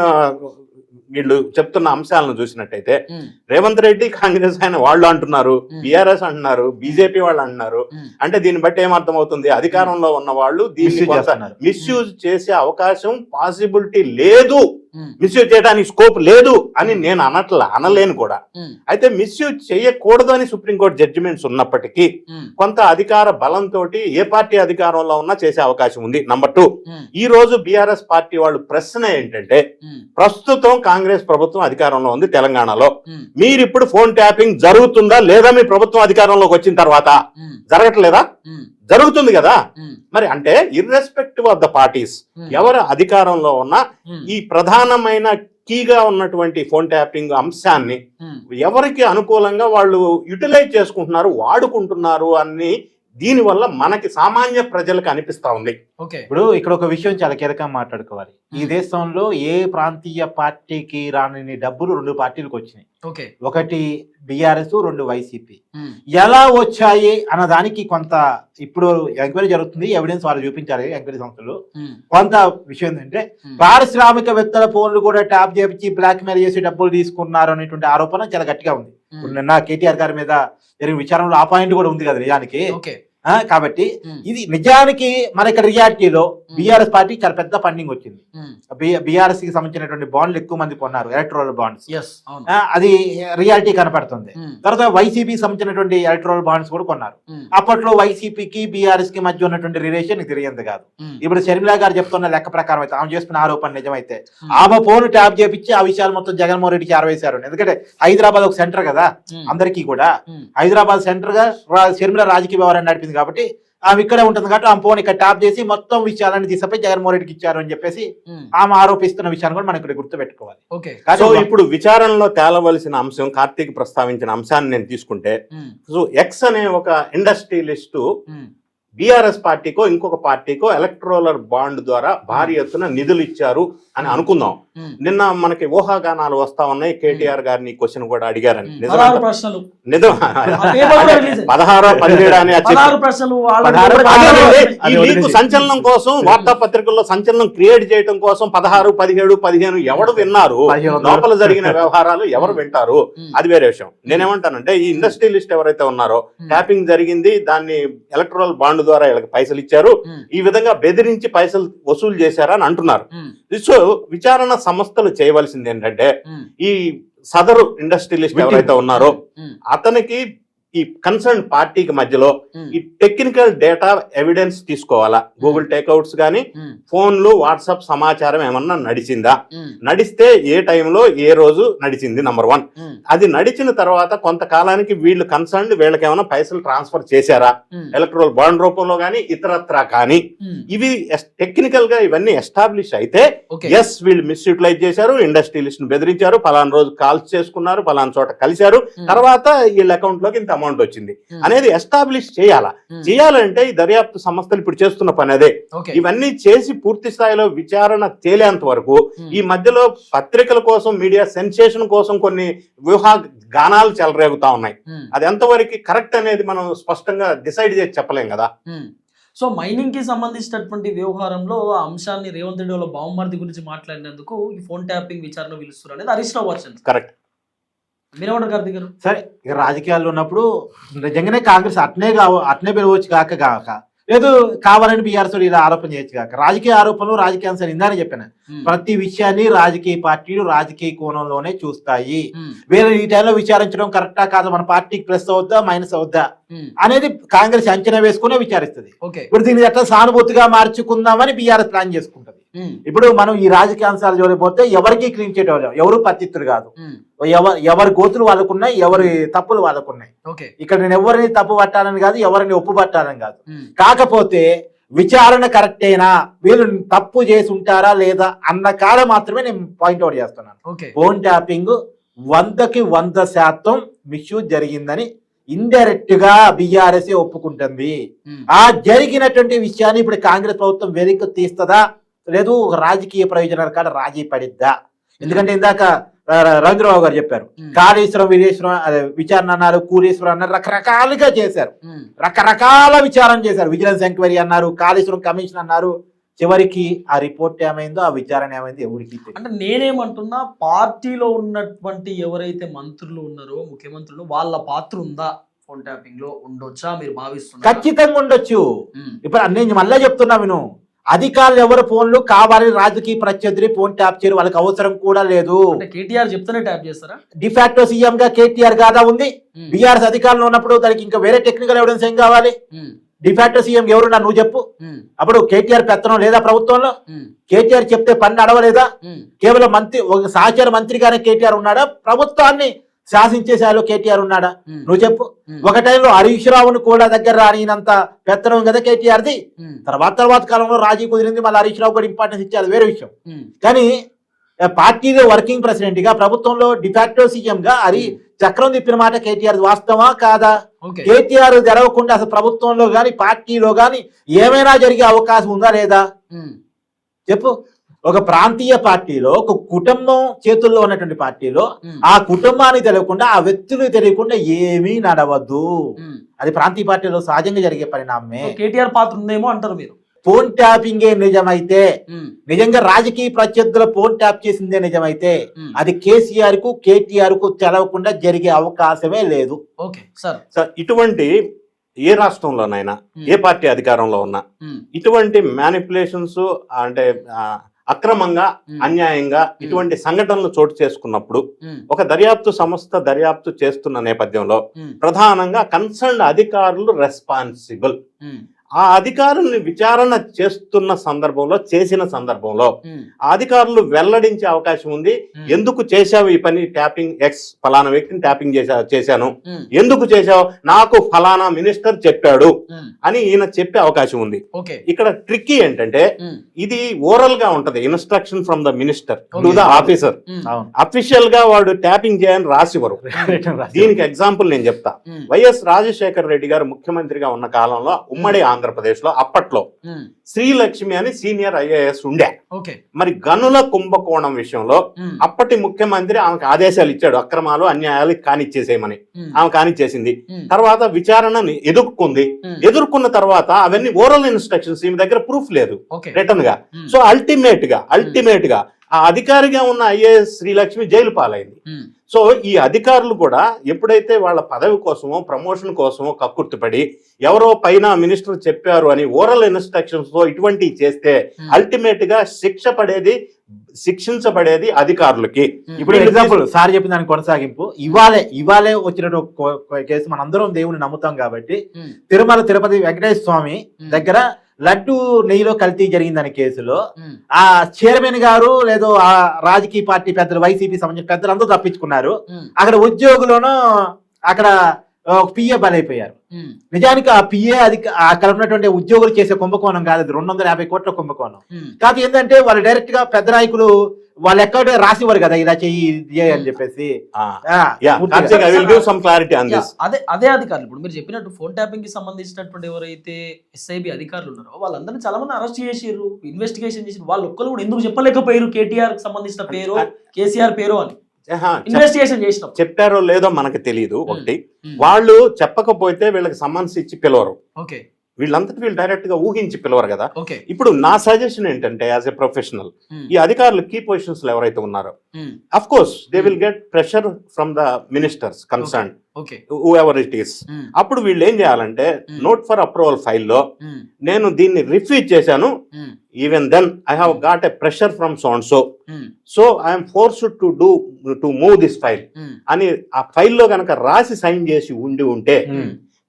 వీళ్ళు చెప్తున్న అంశాలను చూసినట్టయితే రేవంత్ రెడ్డి కాంగ్రెస్ ఆయన వాళ్ళు అంటున్నారు, బీఆర్ఎస్ అంటున్నారు, బీజేపీ వాళ్ళు అంటున్నారు. అంటే దీన్ని బట్టి ఏమర్థం అవుతుంది? అధికారంలో ఉన్న వాళ్ళు దీన్ని మిస్యూజ్ చేసే అవకాశం పాసిబిలిటీ లేదు, మిస్యూజ్ చేయడానికి స్కోప్ లేదు అని నేను అనలేను కూడా. అయితే మిస్యూజ్ చేయకూడదు అని సుప్రీంకోర్టు జడ్జిమెంట్స్ ఉన్నప్పటికీ కొంత అధికార బలంతో ఏ పార్టీ అధికారంలో ఉన్నా చేసే అవకాశం ఉంది. నంబర్ 2, ఈ రోజు బీఆర్ఎస్ పార్టీ వాళ్ళు ప్రశ్న ఏంటంటే ప్రస్తుతం కాంగ్రెస్ ప్రభుత్వం అధికారంలో ఉంది తెలంగాణలో, మీరు ఇప్పుడు ఫోన్ ట్యాపింగ్ జరుగుతుందా లేదా మీ ప్రభుత్వం అధికారంలోకి వచ్చిన తర్వాత? జరగట్లేదా? జరుగుతుంది కదా. మరి అంటే ఇర్రెస్పెక్టివ్ ఆఫ్ ద పార్టీస్ ఎవరు అధికారంలో ఉన్నా ఈ ప్రధానమైన కీగా ఉన్నటువంటి ఫోన్ ట్యాపింగ్ అంశాన్ని ఎవరికి అనుకూలంగా వాళ్ళు యూటిలైజ్ చేసుకుంటున్నారు, వాడుకుంటున్నారు అని దీనివల్ల మనకి సామాన్య ప్రజలకు అనిపిస్తా ఉంది. ఇప్పుడు ఇక్కడ ఒక విషయం చాలా కీలకంగా మాట్లాడుకోవాలి. ఈ దేశంలో ఏ ప్రాంతీయ పార్టీకి రాని డబ్బులు 2 పార్టీలకు వచ్చినాయి. ఒకటి బీఆర్ఎస్, 2 వైసీపీ. ఎలా వచ్చాయి అన్న దానికి కొంత ఇప్పుడు ఎంక్వైరీ జరుగుతుంది, ఎవిడెన్స్ వాళ్ళు చూపించాలి ఎంక్వైరీ సంస్థలు. కొంత విషయం ఏంటంటే పారిశ్రామికవేత్తల ఫోన్లు కూడా ట్యాప్ చేపించి బ్లాక్ మెయిల్ చేసి డబ్బులు తీసుకున్నారు అనేటువంటి ఆరోపణ చాలా గట్టిగా ఉంది. నిన్న కేటీఆర్ గారి మీద జరిగిన విచారణలో ఆ పాయింట్ కూడా ఉంది కదా నిజానికి. కాబట్టి ఇది నిజానికి మన ఇక్కడ రియాలిటీలో బీఆర్ఎస్ పార్టీ చాలా పెద్ద ఫండింగ్ వచ్చింది. బీఆర్ఎస్ కి సంబంధించినటువంటి బాండ్లు ఎక్కువ మంది కొన్నారు, ఎలక్ట్రల్ బాండ్స్. అది రియాలిటీ కనపడుతుంది. తర్వాత వైసీపీకి సంబంధించినటువంటి ఎలక్ట్రల్ బాండ్స్ కూడా కొన్నారు. అప్పట్లో వైసీపీకి బీఆర్ఎస్ కి మధ్య ఉన్నటువంటి రిలేషన్ తెలియంది కాదు. ఇప్పుడు షర్మిలా గారు చెప్తున్న లెక్క ప్రకారం అయితే, ఆమె చేస్తున్న ఆరోపణ నిజమైతే, ఆమె ఫోన్ ట్యాప్ చేపించి ఆ విషయాలు మొత్తం జగన్మోహన్ రెడ్డికి చేరవేశారు. ఎందుకంటే హైదరాబాద్ ఒక సెంటర్ కదా అందరికీ కూడా, హైదరాబాద్ సెంటర్ గా షర్మిల రాజకీయ వ్యవహారాన్ని నడిపింది కాబట్టి ఆమె ఇక్కడే ఉంటుంది కాబట్టి ఆమె ఫోన్ ఇక్కడ ట్యాప్ చేసి మొత్తం విషయాలను తీసుకుపోయి జగన్మోహన్ రెడ్డికి ఇచ్చారు అని చెప్పేసి ఆమె ఆరోపిస్తున్న విషయాన్ని కూడా మనం ఇక్కడ గుర్తు పెట్టుకోవాలి. సో ఇప్పుడు విచారణలో తేలవలసిన అంశం, కార్తీక్ ప్రస్తావించిన అంశాన్ని నేను తీసుకుంటే, సో ఎక్స్ అనే ఒక ఇండస్ట్రియలిస్టు బీఆర్ఎస్ పార్టీకో ఇంకొక పార్టీకో ఎలక్ట్రోలర్ బాండ్ ద్వారా భారీ ఎత్తున నిధులు ఇచ్చారు అని అనుకుందాం. నిన్న మనకి ఊహాగానాలు వస్తా ఉన్నాయి. కేటీఆర్ గారిని క్వశ్చన్ కూడా అడిగారని, 16 నిజం 16 17 అని ఈ లీక్ సంచలనం కోసం వార్తాపత్రికల్లో సంచలనం క్రియేట్ చేయడం కోసం 16 17 15 ఎవడు విన్నారు? లోపల జరిగిన వ్యవహారాలు ఎవరు వింటారు? అది వేరే విషయం. నేనేమంటానంటే ఈ ఇండస్ట్రియలిస్ట్ ఎవరైతే ఉన్నారో, ట్యాపింగ్ జరిగింది, దాన్ని ఎలక్ట్రల్ బాండ్ ద్వారా వీళ్ళకి పైసలు ఇచ్చారు, ఈ విధంగా బెదిరించి పైసలు వసూలు చేశారని అంటున్నారు. సో విచారణ సంస్థలు చేయవలసింది ఏంటంటే, ఈ సదరు ఇండస్ట్రియలిస్ట్ ఎవరైతే ఉన్నారో అతనికి ఈ కన్సర్న్ పార్టీకి మధ్యలో ఈ టెక్నికల్ డేటా ఎవిడెన్స్ తీసుకోవాలా. గూగుల్ టేక్అవుట్స్ గానీ, ఫోన్లు, వాట్సాప్ సమాచారం ఏమన్నా నడిచిందా, నడిస్తే ఏ టైంలో ఏ రోజు నడిచింది, నంబర్ 1. అది నడిచిన తర్వాత కొంతకాలానికి వీళ్ళు కన్సర్న్ వీళ్ళకి ఏమైనా పైసలు ట్రాన్స్ఫర్ చేశారా, ఎలక్ట్రల్ బాండ్ రూపంలో గానీ ఇతరత్రా కానీ, ఇవి టెక్నికల్ గా ఇవన్నీ ఎస్టాబ్లిష్ అయితే ఎస్ వీళ్ళు మిస్యూటిలైజ్ చేశారు, ఇండస్ట్రియలిస్ట్ ని బెదిరించారు, పలానా రోజు కాల్స్ చేసుకున్నారు, పలానా చోట కలిశారు, తర్వాత వీళ్ళ అకౌంట్ లోకి ఇంత అమౌంట్ వచ్చింది అనేది ఎస్టాబ్లిష్ చేయాలంటే ఈ దర్యాప్తు సంస్థలు ఇప్పుడు చేస్తున్న పని అదే. ఇవన్నీ చేసి పూర్తి స్థాయిలో విచారణ తేలేంత వరకు ఈ మధ్యలో పత్రికల కోసం, మీడియా సెన్సేషన్ కోసం కొన్ని గానాలు చెలరేగుతా ఉన్నాయి. అది ఎంతవరకు కరెక్ట్ అనేది మనం స్పష్టంగా డిసైడ్ చేసి చెప్పలేం కదా. సో మైనింగ్ కి సంబంధించినటువంటి వ్యవహారంలో ఆ అంశాన్ని రేవంత్ రెడ్డి వాళ్ళ బావమరిది గురించి మాట్లాడినందుకు ఈ ఫోన్ ట్యాపింగ్ విచారణ పిలుస్తారు అనేది హరీష్ రావు వర్షన్. కరెక్ట్. మీరేమంటారు కార్తీక్ గారు? సరే, ఇక రాజకీయాల్లో ఉన్నప్పుడు నిజంగానే కాంగ్రెస్ అట్నే పెరగవచ్చు కాక లేదు కావాలని బీఆర్ఎస్ ఇలా ఆరోపణ చేయొచ్చు కాక. రాజకీయ ఆరోపణలు, రాజకీయ అంశాలు ఇందానే చెప్పాను, ప్రతి విషయాన్ని రాజకీయ పార్టీలు రాజకీయ కోణంలోనే చూస్తాయి. వేరే ఈ టైంలో విచారించడం కరెక్టా కాదు, మన పార్టీకి ప్లస్ అవుద్దా మైనస్ అవుద్దా అనేది కాంగ్రెస్ అంచనా వేసుకునే విచారిస్తుంది. ఇప్పుడు దీన్ని ఎట్లా సానుభూతిగా మార్చుకుందామని బీఆర్ఎస్ ప్లాన్ చేసుకుంటది. ఇప్పుడు మనం ఈ రాజకీయ అంశాలు చూడకపోతే ఎవరికి క్లీన్ చేయడం, ఎవరు పత్తిత్తులు కాదు, ఎవరి గోతులు వాళ్ళకున్నాయి, ఎవరి తప్పులు వాళ్ళకున్నాయి. ఇక్కడ నేను ఎవరిని తప్పు పట్టాలని కాదు, ఎవరిని ఒప్పు పట్టాలని కాదు. కాకపోతే విచారణ కరెక్టేనా, వీళ్ళు తప్పు చేసి ఉంటారా లేదా అన్న కాడ మాత్రమే నేను పాయింట్అవుట్ చేస్తున్నాను. ఫోన్ ట్యాపింగ్ 100కి 100% మిస్యూజ్ జరిగిందని ఇండైరెక్ట్ గా బీఆర్ఎస్ ఒప్పుకుంటుంది. ఆ జరిగినటువంటి విషయాన్ని ఇప్పుడు కాంగ్రెస్ ప్రభుత్వం వెనక్కి తీస్తుందా, లేదు రాజకీయ ప్రయోజనాల కాడ రాజీ పడిద్దా? ఎందుకంటే ఇందాక రవీంద్రబాబు గారు చెప్పారు, కాళేశ్వరం విచారణ అన్నారు, కూలేశ్వరం అన్నారు, రకరకాలుగా చేశారు, రకరకాల విచారణ చేశారు. విజిలెన్స్ ఎంక్వైరీ అన్నారు, కాళేశ్వరం కమిషన్ అన్నారు. చివరికి ఆ రిపోర్ట్ ఏమైందో, ఆ విచారణ ఏమైందో ఎవరికి. అంటే నేనేమంటున్నా, పార్టీలో ఉన్నటువంటి ఎవరైతే మంత్రులు ఉన్నారో, ముఖ్యమంత్రులు, వాళ్ళ పాత్ర ఉందా ఫోన్ ట్యాపింగ్ లో, ఉండొచ్చా మీరు భావిస్తున్నారు? ఖచ్చితంగా ఉండొచ్చు. ఇప్పుడు నేను మళ్ళీ చెప్తున్నా విను, అధికారులు ఎవరు ఫోన్లు కావాలని రాజకీయ ప్రత్యర్థి ఫోన్ ట్యాప్ చేయరు, వాళ్ళకి అవసరం కూడా లేదు. కేటీఆర్ చెప్తేనే ట్యాప్ చేస్తారా? డిఫాక్టో సీఎం గా కేటీఆర్ కాదా ఉంది. బీఆర్ఎస్ అధికారంలో ఉన్నప్పుడు దానికి ఇంకా వేరే టెక్నికల్ ఎవిడెన్స్ ఏం కావాలి? డిఫాక్టో సీఎం ఎవరున్నా నువ్వు చెప్పు. అప్పుడు కేటీఆర్ పెత్తనం లేదా ప్రభుత్వంలో? కేటీఆర్ చెప్తే పని నడవలేదా? కేవలం మంత్రి, ఒక సహచార మంత్రిగానే కేటీఆర్ ఉన్నాడా? ప్రభుత్వాన్ని శాసించేసాలో కేటీఆర్ ఉన్నాడా? నువ్వు చెప్పు. ఒక టైంలో హరీష్ రావును కూడా దగ్గర రానినంత పెత్తనం కదా కేటీఆర్ది. తర్వాత కాలంలో రాజీ కుదిరింది, మళ్ళీ హరీష్ రావు కూడా ఇంపార్టెన్స్ ఇచ్చారు, వేరే విషయం. కానీ పార్టీలో వర్కింగ్ ప్రెసిడెంట్ గా, ప్రభుత్వంలో డిఫాక్టో సీఎం గా అది చక్రం తిప్పిన మాట కేటీఆర్ వాస్తవా కాదా? కేటీఆర్ జరగకుండా అసలు ప్రభుత్వంలో గాని పార్టీలో గాని ఏమైనా జరిగే అవకాశం ఉందా లేదా చెప్పు. ఒక ప్రాంతీయ పార్టీలో, ఒక కుటుంబం చేతుల్లో ఉన్నటువంటి పార్టీలో ఆ కుటుంబానికి తెలియకుండా, ఆ వ్యక్తులకు తెలియకుండా ఏమీ నడవద్దు. అది ప్రాంతీయ పార్టీలో సహజంగా జరిగే పరిణామమే. కేటీఆర్ పాత్ర ఉందేమో అంటారు మీరు. ఫోన్ ట్యాపింగే నిజమైతే, నిజంగా రాజకీయ ప్రత్యర్థుల ఫోన్ ట్యాప్ చేసిందే నిజమైతే, అది కేసీఆర్ కు కేటీఆర్ కు తెలవకుండా జరిగే అవకాశమే లేదు. ఇటువంటి ఏ రాష్ట్రంలోనైనా ఏ పార్టీ అధికారంలో ఉన్నా ఇటువంటి మ్యానిపులేషన్స్ అంటే అక్రమంగా అన్యాయంగా ఇటువంటి సంఘటనలు చోటు చేసుకున్నప్పుడు ఒక దర్యాప్తు సంస్థ దర్యాప్తు చేస్తున్న నేపథ్యంలో ప్రధానంగా కన్సర్న్డ్ అధికారులు రెస్పాన్సిబుల్. ఆ అధికారుల్ని విచారణ చేసిన సందర్భంలో ఆ అధికారులు వెల్లడించే అవకాశం ఉంది. ఎందుకు చేశావు ఈ పని, ట్యాపింగ్ ఎక్స్ ఫలానా వ్యక్తిని ట్యాపింగ్ చేశాను, ఎందుకు చేశావు, నాకు ఫలానా మినిస్టర్ చెప్పాడు అని ఈయన చెప్పే అవకాశం ఉంది. ఇక్కడ ట్రిక్కీ ఏంటంటే ఇది ఓరల్ గా ఉంటది, instruction from the minister to the officer. Official గా వాడు ట్యాపింగ్ చేయని రాసివ్వరు. దీనికి ఎగ్జాంపుల్ నేను చెప్తా. వైఎస్ రాజశేఖర్ రెడ్డి గారు ముఖ్యమంత్రిగా ఉన్న కాలంలో ఉమ్మడి ఆంధ్రప్రదేశ్ లో అప్పట్లో శ్రీలక్ష్మి అని సీనియర్ ఐఏఎస్ ఉండే. మరి గనుల కుంభకోణం విషయంలో అప్పటి ముఖ్యమంత్రి ఆమెకు ఆదేశాలు ఇచ్చాడు, అక్రమాలు అన్యాయాలు కానిచ్చేసేయమని. ఆమె కానిచ్చేసింది. తర్వాత విచారణని ఎదుర్కొన్న తర్వాత అవన్నీ ఓరల్ ఇన్స్ట్రక్షన్స్, ఈమె దగ్గర ప్రూఫ్ లేదు రిటర్న్ గా. సో అల్టిమేట్ గా ఆ అధికారిగా ఉన్న ఐఏఎస్ శ్రీలక్ష్మి జైలు పాలైంది. సో ఈ అధికారులు కూడా ఎప్పుడైతే వాళ్ళ పదవి కోసమో ప్రమోషన్ కోసమో కక్కుర్తిపడి ఎవరో పైన మినిస్టర్ చెప్పారు అని ఓరల్ ఇన్స్ట్రక్షన్స్ తో ఇటువంటివి చేస్తే అల్టిమేట్ గా శిక్షించబడేది అధికారులకి. ఇప్పుడు ఎగ్జాంపుల్ సార్ చెప్పిన దాని కొనసాగింపు, ఇవాళే వచ్చిన కేసు, మనందరం దేవుని నమ్ముతాం కాబట్టి తిరుమల తిరుపతి వెంకటేశ్వర స్వామి దగ్గర లడ్డు నెయ్యిలో కల్తీ జరిగిందనే కేసులో ఆ చైర్మన్ గారు లేదు ఆ రాజకీయ పార్టీ పెద్దలు, వైసీపీ సంబంధించిన పెద్దలు అందరూ తప్పించుకున్నారు. అక్కడ ఉద్యోగులను అక్కడ పిఏ బలైపోయారు. నిజానికి ఆ పిఏ అక్కడ ఉన్నటువంటి ఉద్యోగులు చేసే కుంభకోణం కాదు, 250 కోట్ల కుంభకోణం. కాకపోతే ఏంటంటే వాళ్ళు డైరెక్ట్ గా పెద్ద నాయకులు వాళ్ళు ఎక్కడ రాసివారు కదా ఇలా చెయ్యి అని చెప్పేసి. అదే అధికారులు ఇప్పుడు మీరు చెప్పినట్టు ఫోన్ ట్యాపింగ్ కి సంబంధించినటువంటి ఎవరైతే ఎస్ఐబి అధికారులు ఉన్నారో వాళ్ళందరినీ చాలా మంది అరెస్ట్ చేసారు, ఇన్వెస్టిగేషన్ చేసి. వాళ్ళు ఒక్కరు కూడా ఎందుకు చెప్పలేకపోయారు కేటీఆర్ కి సంబంధించిన పేరు, కేసీఆర్ పేరు అని ఇన్వెస్టిగేషన్ చేసినాం. చెప్పారో లేదో మనకు తెలియదు. ఒకటి, వాళ్ళు చెప్పకపోతే వీళ్ళకి సమ్మన్స్ ఇచ్చి పిలవరు. వీళ్ళంతటి వీళ్ళు డైరెక్ట్ గా ఊహించి పిలవరు కదా. ఇప్పుడు నా సజెషన్ ఏంటంటే యాజ్ ఎ ప్రొఫెషనల్, ఈ అధికారులు కీ పొజిషన్స్ లో ఎవరైతే ఉన్నారో of course they will get pressure from the ministers concern whoever it is. అప్పుడు వీళ్ళు ఏం చేయాలంటే నోట్ ఫర్ అప్రూవల్ ఫైల్లో నేను దీన్ని రిఫ్యూజ్ చేశాను, even then I have got a pressure from so I'm forced to move this file అని ఆ ఫైల్లో కనుక రాసి సైన్ చేసి ఉంటే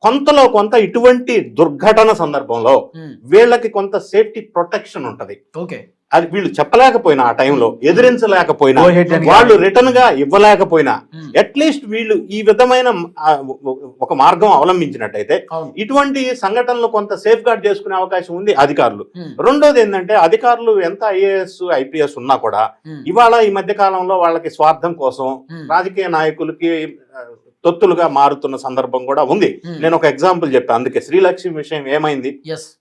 కొంతలో కొంత ఇటువంటి దుర్ఘటన సందర్భంలో వీళ్ళకి కొంత సేఫ్టీ ప్రొటెక్షన్ ఉంటది. అది వీళ్ళు చెప్పలేకపోయినా, ఆ టైంలో ఎదిరించలేకపోయినా, వాళ్ళు రిటర్న్ గా ఇవ్వలేకపోయినా అట్లీస్ట్ వీళ్ళు ఈ విధమైన ఒక మార్గం అవలంబించినట్టయితే ఇటువంటి సంఘటనలు కొంత సేఫ్ గార్డ్ చేసుకునే అవకాశం ఉంది అధికారులు. రెండోది ఏంటంటే అధికారులు ఎంత ఐఏఎస్ ఐపీఎస్ ఉన్నా కూడా ఇవాళ ఈ మధ్య కాలంలో వాళ్ళకి స్వార్థం కోసం రాజకీయ నాయకులకి తొత్తులుగా మారుతున్న సందర్భం కూడా ఉంది. నేను ఒక ఎగ్జాంపుల్ చెప్పాను, అందుకే శ్రీలక్ష్మి విషయం ఏమైంది.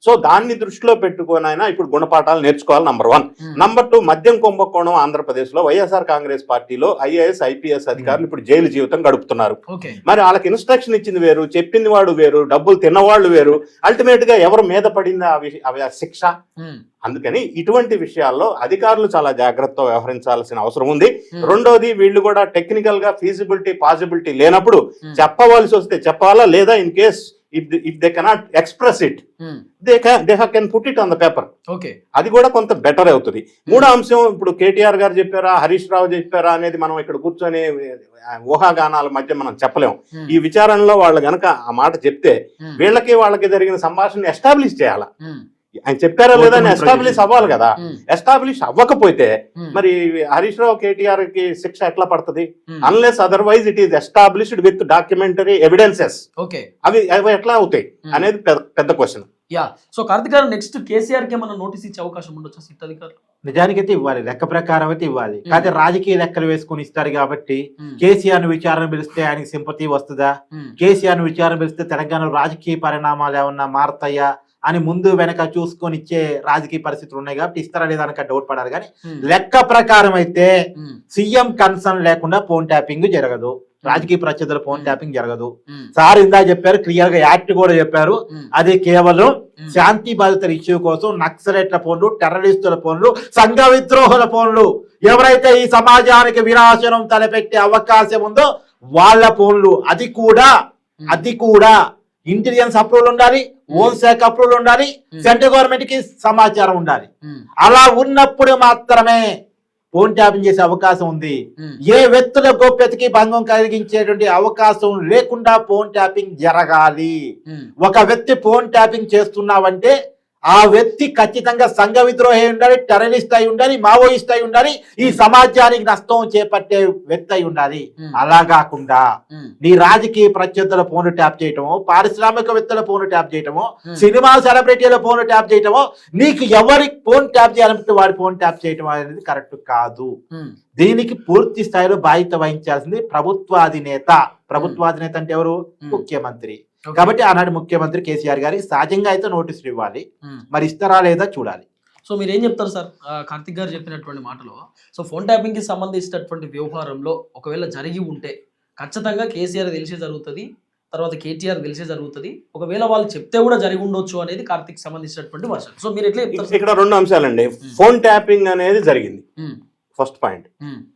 సో దాన్ని దృష్టిలో పెట్టుకోనైనా ఇప్పుడు గుణపాఠాలు నేర్చుకోవాలి. నంబర్ 1. నంబర్ 2, మద్యం కుంభకోణం ఆంధ్రప్రదేశ్ లో వైఎస్ఆర్ కాంగ్రెస్ పార్టీలో ఐఏఎస్ ఐపీఎస్ అధికారులు ఇప్పుడు జైలు జీవితం గడుపుతున్నారు. మరి వాళ్ళకి ఇన్స్ట్రక్షన్ ఇచ్చింది వేరు, చెప్పింది వాడు వేరు, డబ్బులు తిన్నవాళ్ళు వేరు. అల్టిమేట్ గా ఎవరు మీద పడింది ఆ శిక్ష. అందుకని ఇటువంటి విషయాల్లో అధికారులు చాలా జాగ్రత్తగా వ్యవహరించాల్సిన అవసరం ఉంది. రెండోది, వీళ్ళు కూడా టెక్నికల్ గా ఫీజిబిలిటీ పాసిబిలిటీ లేనప్పుడు చెప్పవలసి వస్తే చెప్పాలా, లేదా in case if they cannot express it they can put it on the paper. అది కూడా కొంత బెటర్ అవుతుంది. మూడో అంశం, ఇప్పుడు కేటీఆర్ గారు చెప్పారా హరీష్ రావు చెప్పారా అనేది మనం ఇక్కడ కూర్చొని ఊహాగానాల మధ్య మనం చెప్పలేం. ఈ విచారణలో వాళ్ళు గనక ఆ మాట చెప్తే వాళ్ళకి జరిగిన సంభాషణ ఎస్టాబ్లిష్ చేయాలా, ఆయన చెప్పారా లేదా అని ఎస్టాబ్లిష్ అవ్వాలి కదా. ఎస్టాబ్లిష్ అవ్వకపోతే మరి హరీష్ రావు కేటీఆర్ కి శిక్ష ఎట్లా పడుతుంది? Unless otherwise it is established with documentary evidences. అవి ఎట్లా అవుతాయి అనేది పెద్ద క్వశ్చన్. సో కార్తిక్ గారు, నెక్స్ట్ కేసీఆర్ కి ఏమైనా నోటీస్ ఇచ్చే అవకాశం ఉండొచ్చా సిట్ అధికారులు? నిజానికైతే ఇవ్వాలి, లెక్క ప్రకారం అయితే ఇవ్వాలి. కాకపోతే రాజకీయ లెక్కలు వేసుకుని ఇస్తారు కాబట్టి కేసీఆర్ ను విచారణ పిలిస్తే ఆయనకి సింపతి వస్తుందా, కేసీఆర్ ను విచారణ పిలిస్తే తెలంగాణలో రాజకీయ పరిణామాలు ఏమన్నా మారుతాయా అని ముందు వెనక చూసుకొని ఇచ్చే రాజకీయ పరిస్థితులు ఉన్నాయి కాబట్టి ఇస్తారా లేదా అనక డౌట్ పడారు. కానీ లెక్క ప్రకారం అయితే సీఎం కన్సర్న్ లేకుండా ఫోన్ ట్యాపింగ్ జరగదు, రాజకీయ ప్రత్యర్థుల ఫోన్ ట్యాపింగ్ జరగదు. సార్ ఇందా చెప్పారు, క్లియర్ గా యాక్ట్ కూడా చెప్పారు, అది కేవలం శాంతి బాధితుల ఇష్యూ కోసం నక్సలైట్ల ఫోన్లు, టెర్రరిస్టుల ఫోన్లు, సంఘ విద్రోహుల ఫోన్లు, ఎవరైతే ఈ సమాజానికి వినాశనం తలపెట్టే అవకాశం ఉందో వాళ్ళ ఫోన్లు, అది కూడా ఇంటెలిజెన్స్ అప్రూవల్ ఉండాలి, హోంశాఖ అప్రూవల్ ఉండాలి, సెంట్రల్ గవర్నమెంట్ కి సమాచారం ఉండాలి. అలా ఉన్నప్పుడు మాత్రమే ఫోన్ ట్యాపింగ్ చేసే అవకాశం ఉంది. ఏ వ్యక్తుల గోప్యతకి భంగం కలిగించేటువంటి అవకాశం లేకుండా ఫోన్ ట్యాపింగ్ జరగాలి. ఒక వ్యక్తి ఫోన్ ట్యాపింగ్ చేస్తున్నావంటే ఆ వ్యక్తి ఖచ్చితంగా సంఘ విద్రోహి ఉండాలి, టెర్రరిస్ట్ అయి ఉండాలి, మావోయిస్ట్ అయి ఉండాలి, ఈ సమాజానికి నష్టం చేపట్టే వ్యక్తి అయి ఉండాలి. అలా కాకుండా నీ రాజకీయ ప్రత్యర్థుల ఫోన్ ట్యాప్ చేయటమో, పారిశ్రామికవేత్తల ఫోన్ ట్యాప్ చేయటమో, సినిమా సెలబ్రిటీల ఫోన్ ట్యాప్ చేయటమో, నీకు ఎవరి ఫోన్ ట్యాప్ చేయాలంటే వాడి ఫోన్ ట్యాప్ చేయటం అనేది కరెక్ట్ కాదు. దీనికి పూర్తి స్థాయిలో బాధ్యత వహించాల్సింది ప్రభుత్వాధినేత. ప్రభుత్వాధినేత అంటే ఎవరు? ముఖ్యమంత్రి. కాబట్టి ఆనాడు ముఖ్యమంత్రి కేసీఆర్ గారికి సహజంగా అయితే నోటీసులు ఇవ్వాలి. మరి ఇస్తారా లేదా చూడాలి. సో మీరు ఏం చెప్తారు సార్ కార్తిక్ గారు చెప్పినటువంటి మాటలో? సో ఫోన్ ట్యాపింగ్ కి సంబంధించినటువంటి వ్యవహారంలో ఒకవేళ జరిగి ఉంటే ఖచ్చితంగా కేసీఆర్ తెలిసే జరుగుతుంది, తర్వాత కేటీఆర్ తెలిసే జరుగుతుంది. ఒకవేళ వాళ్ళు చెప్తే కూడా జరిగి ఉండొచ్చు అనేది కార్తిక్ సంబంధించినటువంటి వర్షన్. సో మీరు ఎట్లా చెప్తారు? ఇక్కడ రెండు అంశాలండి. ఫోన్ ట్యాపింగ్ అనేది జరిగింది, ఫస్ట్ పాయింట్.